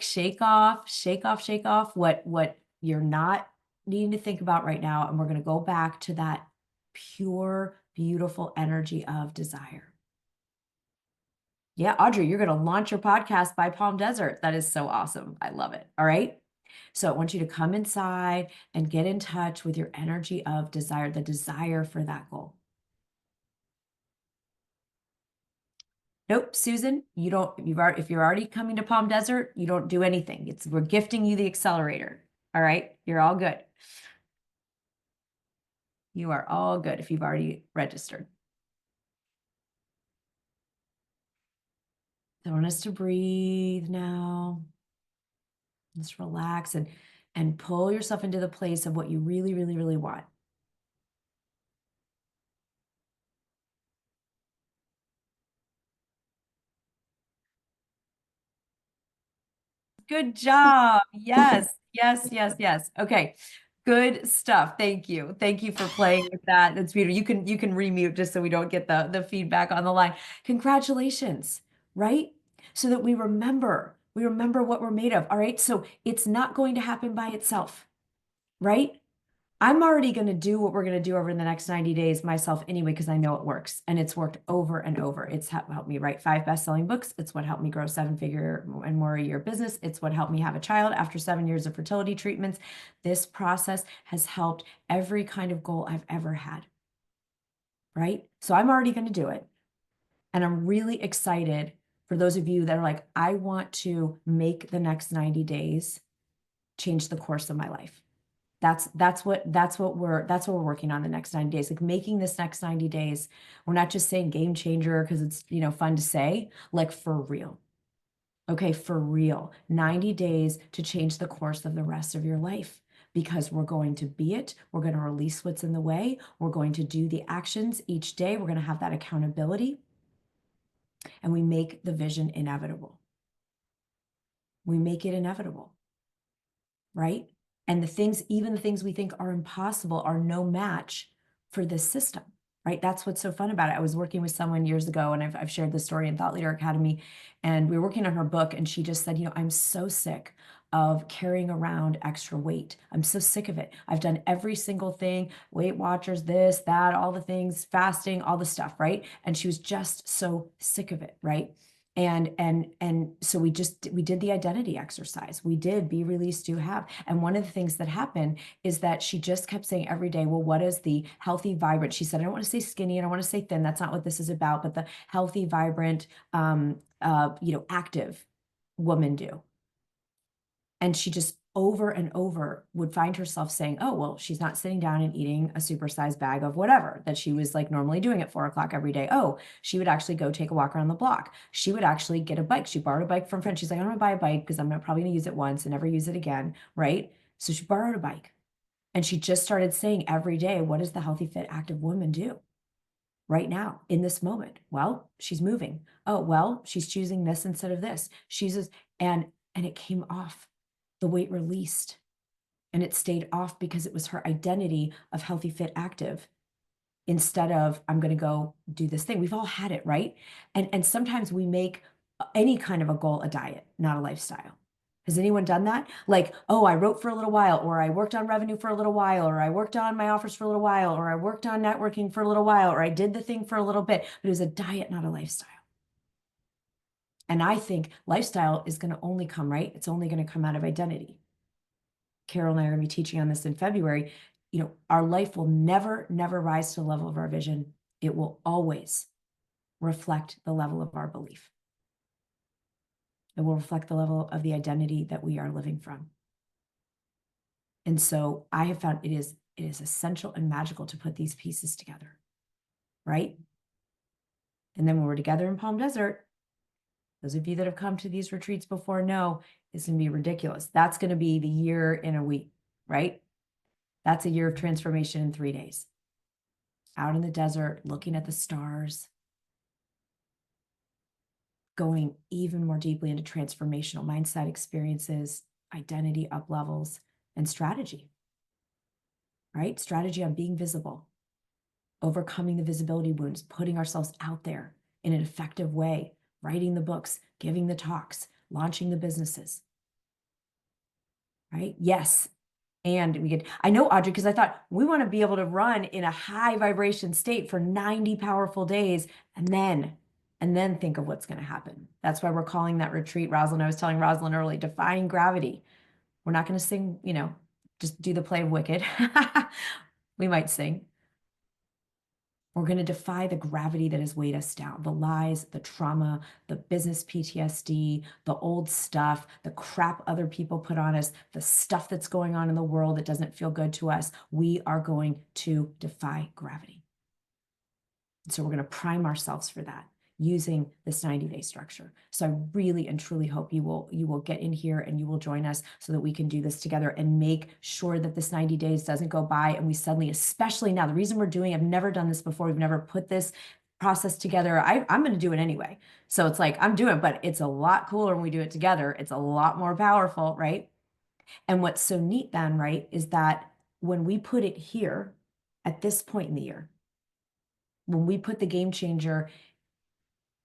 shake off what you're not needing to think about right now. And we're going to go back to that pure, beautiful energy of desire. Yeah, Audrey, you're going to launch your podcast by Palm Desert. That is so awesome. I love it. All right. So I want you to come inside and get in touch with your energy of desire, the desire for that goal. Nope, Susan, if you're already coming to Palm Desert, you don't do anything. We're gifting you the accelerator. All right. You're all good. You are all good if you've already registered. I want us to breathe now. Just relax and pull yourself into the place of what you really, really, really want. Good job. Yes, yes, yes, yes. Okay. Good stuff. Thank you. Thank you for playing with that. That's beautiful. You can remute just so we don't get the feedback on the line. Congratulations, right? So that we remember what we're made of. All right. So it's not going to happen by itself, right? I'm already going to do what we're going to do over the next 90 days myself anyway, because I know it works and it's worked over and over. It's helped me write 5 best-selling books. It's what helped me grow 7-figure and more a year business. It's what helped me have a child after 7 years of fertility treatments. This process has helped every kind of goal I've ever had, right? So I'm already going to do it. And I'm really excited for those of you that are like, I want to make the next 90 days change the course of my life. That's what we're working on the next 90 days. Like making this next 90 days, we're not just saying game changer because it's, fun to say, like for real. Okay, for real. 90 days to change the course of the rest of your life, because we're going to be it. We're going to release what's in the way. We're going to do the actions each day. We're going to have that accountability, and we make the vision inevitable. We make it inevitable, right? And even the things we think are impossible are no match for this system, right? That's what's so fun about it. I was working with someone years ago, and I've shared this story in Thought Leader Academy, and we were working on her book, and she just said, I'm so sick of carrying around extra weight. I'm so sick of it. I've done every single thing, Weight Watchers, this, that, all the things, fasting, all the stuff, right? And she was just so sick of it, right? And so we did the identity exercise. We did be released, do have. And one of the things that happened is that she just kept saying every day, well, what is the healthy, vibrant? She said, I don't want to say skinny, I don't want to say thin. That's not what this is about, but the healthy, vibrant, active woman do. And she just over and over would find herself saying, oh, well, she's not sitting down and eating a supersized bag of whatever that she was like normally doing at 4 o'clock every day. Oh, she would actually go take a walk around the block. She would actually get a bike. She borrowed a bike from a friend. She's like, I'm gonna buy a bike because I'm probably gonna use it once and never use it again, right? So she borrowed a bike. And she just started saying every day, what does the healthy, fit, active woman do right now in this moment? Well, she's moving. Oh, well, she's choosing this instead of this. And it came off. The weight released, and it stayed off because it was her identity of healthy, fit, active, instead of I'm going to go do this thing. We've all had it, right? And sometimes we make any kind of a goal a diet, not a lifestyle. Has anyone done that? Like, oh, I wrote for a little while, or I worked on revenue for a little while, or I worked on my offers for a little while, or I worked on networking for a little while, or I did the thing for a little bit, but it was a diet, not a lifestyle. And I think lifestyle is going to only come, right? It's only going to come out of identity. Carol and I are going to be teaching on this in February. Our life will never, never rise to the level of our vision. It will always reflect the level of our belief. It will reflect the level of the identity that we are living from. And so I have found it is essential and magical to put these pieces together, right? And then when we're together in Palm Desert, those of you that have come to these retreats before know it's going to be ridiculous. That's going to be the year in a week, right? That's a year of transformation in 3 days. Out in the desert, looking at the stars, going even more deeply into transformational mindset experiences, identity up levels, and strategy, right? Strategy on being visible, overcoming the visibility wounds, putting ourselves out there in an effective way, writing the books, giving the talks, launching the businesses, right? Yes. And I know, Audrey, because I thought we want to be able to run in a high vibration state for 90 powerful days and then think of what's going to happen. That's why we're calling that retreat, Rosalind. I was telling Rosalind early, defying gravity. We're not going to sing, just do the play of Wicked. We might sing. We're going to defy the gravity that has weighed us down, the lies, the trauma, the business PTSD, the old stuff, the crap other people put on us, the stuff that's going on in the world that doesn't feel good to us. We are going to defy gravity. So we're going to prime ourselves for that using this 90-day structure. So I really and truly hope you will get in here and you will join us so that we can do this together and make sure that this 90 days doesn't go by and we suddenly, especially now, the reason we're doing, I've never done this before, we've never put this process together. I'm going to do it anyway. So it's like, I'm doing it, but it's a lot cooler when we do it together. It's a lot more powerful, right? And what's so neat then, right, is that when we put it here at this point in the year, when we put the Game Changer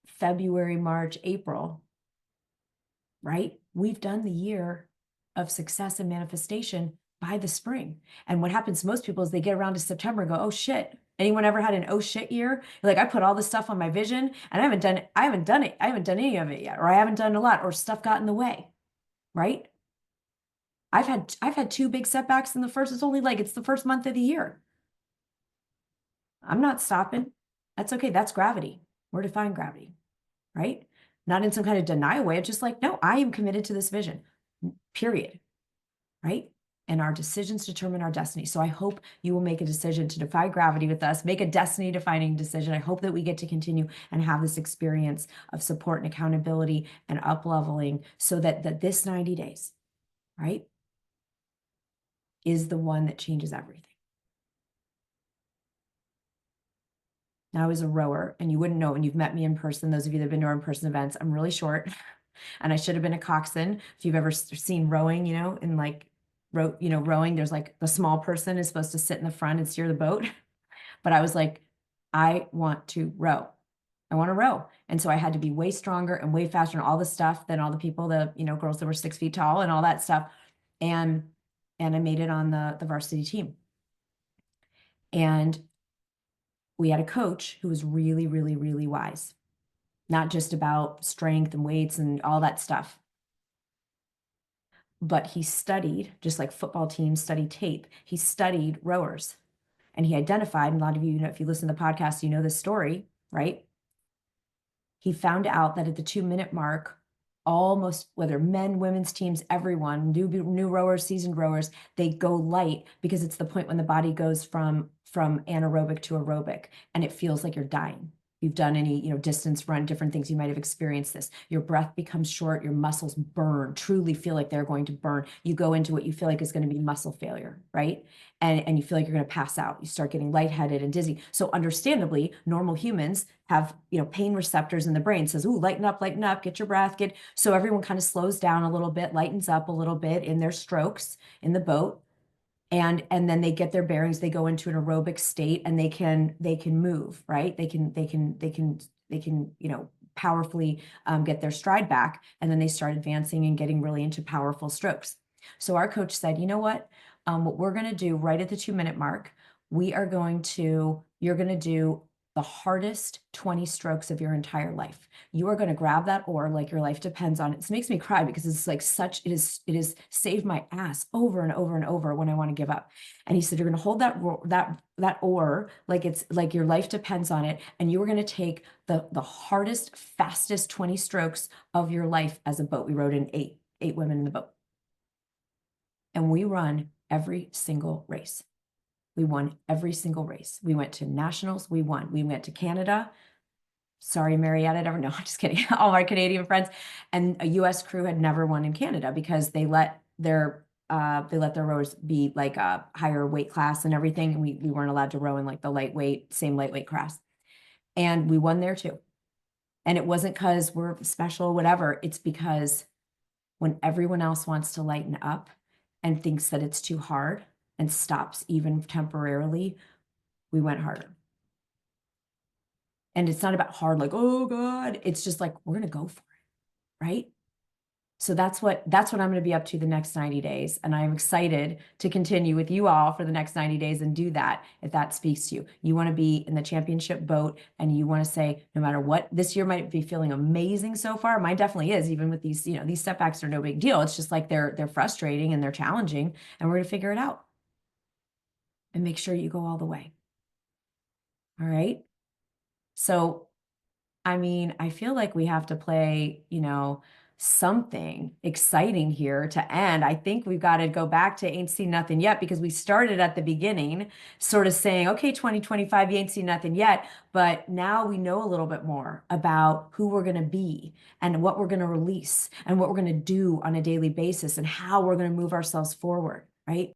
February, March, April, right? We've done the year of success and manifestation by the spring. And what happens to most people is they get around to September and go, oh shit. Anyone ever had an oh shit year? Like, I put all this stuff on my vision and I haven't done any of it yet, or I haven't done a lot, or stuff got in the way, right? I've had two big setbacks in the first, it's the first month of the year. I'm not stopping. That's okay. That's gravity. We're defying gravity, right? Not in some kind of denial way. It's just like, no, I am committed to this vision, period, right? And our decisions determine our destiny. So I hope you will make a decision to defy gravity with us, make a destiny defining decision. I hope that we get to continue and have this experience of support and accountability and up leveling so that this 90 days, right, is the one that changes everything. Now, I was a rower, and you wouldn't know when you've met me in person. Those of you that have been to our in-person events, I'm really short, and I should have been a coxswain. If you've ever seen rowing, in like rowing, there's like the small person is supposed to sit in the front and steer the boat. But I was like, I want to row. I want to row. And so I had to be way stronger and way faster and all the stuff than all the people, girls that were 6 feet tall and all that stuff. And I made it on the varsity team. And we had a coach who was really, really, really wise, not just about strength and weights and all that stuff. But he studied, just like football teams study tape, he studied rowers. And he identified, and a lot of you know, if you listen to the podcast, you know this story, right? He found out that at the 2-minute mark, almost, whether men, women's teams, everyone, new rowers, seasoned rowers, they go light because it's the point when the body goes from anaerobic to aerobic, and it feels like you're dying. You've done any, distance run, different things, you might have experienced this. Your breath becomes short, your muscles burn, truly feel like they're going to burn. You go into what you feel like is going to be muscle failure, right? And you feel like you're going to pass out. You start getting lightheaded and dizzy. So understandably, normal humans have, pain receptors in the brain. It says, ooh, lighten up, get your breath, so everyone kind of slows down a little bit, lightens up a little bit in their strokes in the boat. And then they get their bearings, they go into an aerobic state and they can move, right? They can, powerfully get their stride back. And then they start advancing and getting really into powerful strokes. So our coach said, you know what we're going to do right at the 2-minute mark, you're going to do the hardest 20 strokes of your entire life. You are going to grab that oar like your life depends on it. This makes me cry because it's like it is saved my ass over and over and over when I want to give up. And he said, you're going to hold that oar like it's like your life depends on it. And you are going to take the hardest, fastest 20 strokes of your life as a boat. We rode in eight women in the boat. And we run every single race. We won every single race. We went to nationals. We won. We went to Canada. Sorry, Marietta. No, I'm just kidding. All my Canadian friends. And a U.S. crew had never won in Canada because they let their rowers be like a higher weight class and everything. And we weren't allowed to row in like the same lightweight class. And we won there too. And it wasn't because we're special, whatever. It's because when everyone else wants to lighten up and thinks that it's too hard and stops even temporarily, we went harder. And it's not about hard, like, oh God, it's just like, we're going to go for it. Right. So that's what I'm going to be up to the next 90 days. And I'm excited to continue with you all for the next 90 days and do that. If that speaks to you, you want to be in the championship boat and you want to say, no matter what, this year might be feeling amazing so far. Mine definitely is, even with these, these setbacks are no big deal. It's just like they're frustrating and they're challenging, and we're going to figure it out. And make sure you go all the way. All right. So, I mean, I feel like we have to play, something exciting here to end. I think we've got to go back to ain't seen nothing yet, because we started at the beginning sort of saying, okay, 2025, you ain't seen nothing yet. But now we know a little bit more about who we're going to be and what we're going to release and what we're going to do on a daily basis and how we're going to move ourselves forward, right?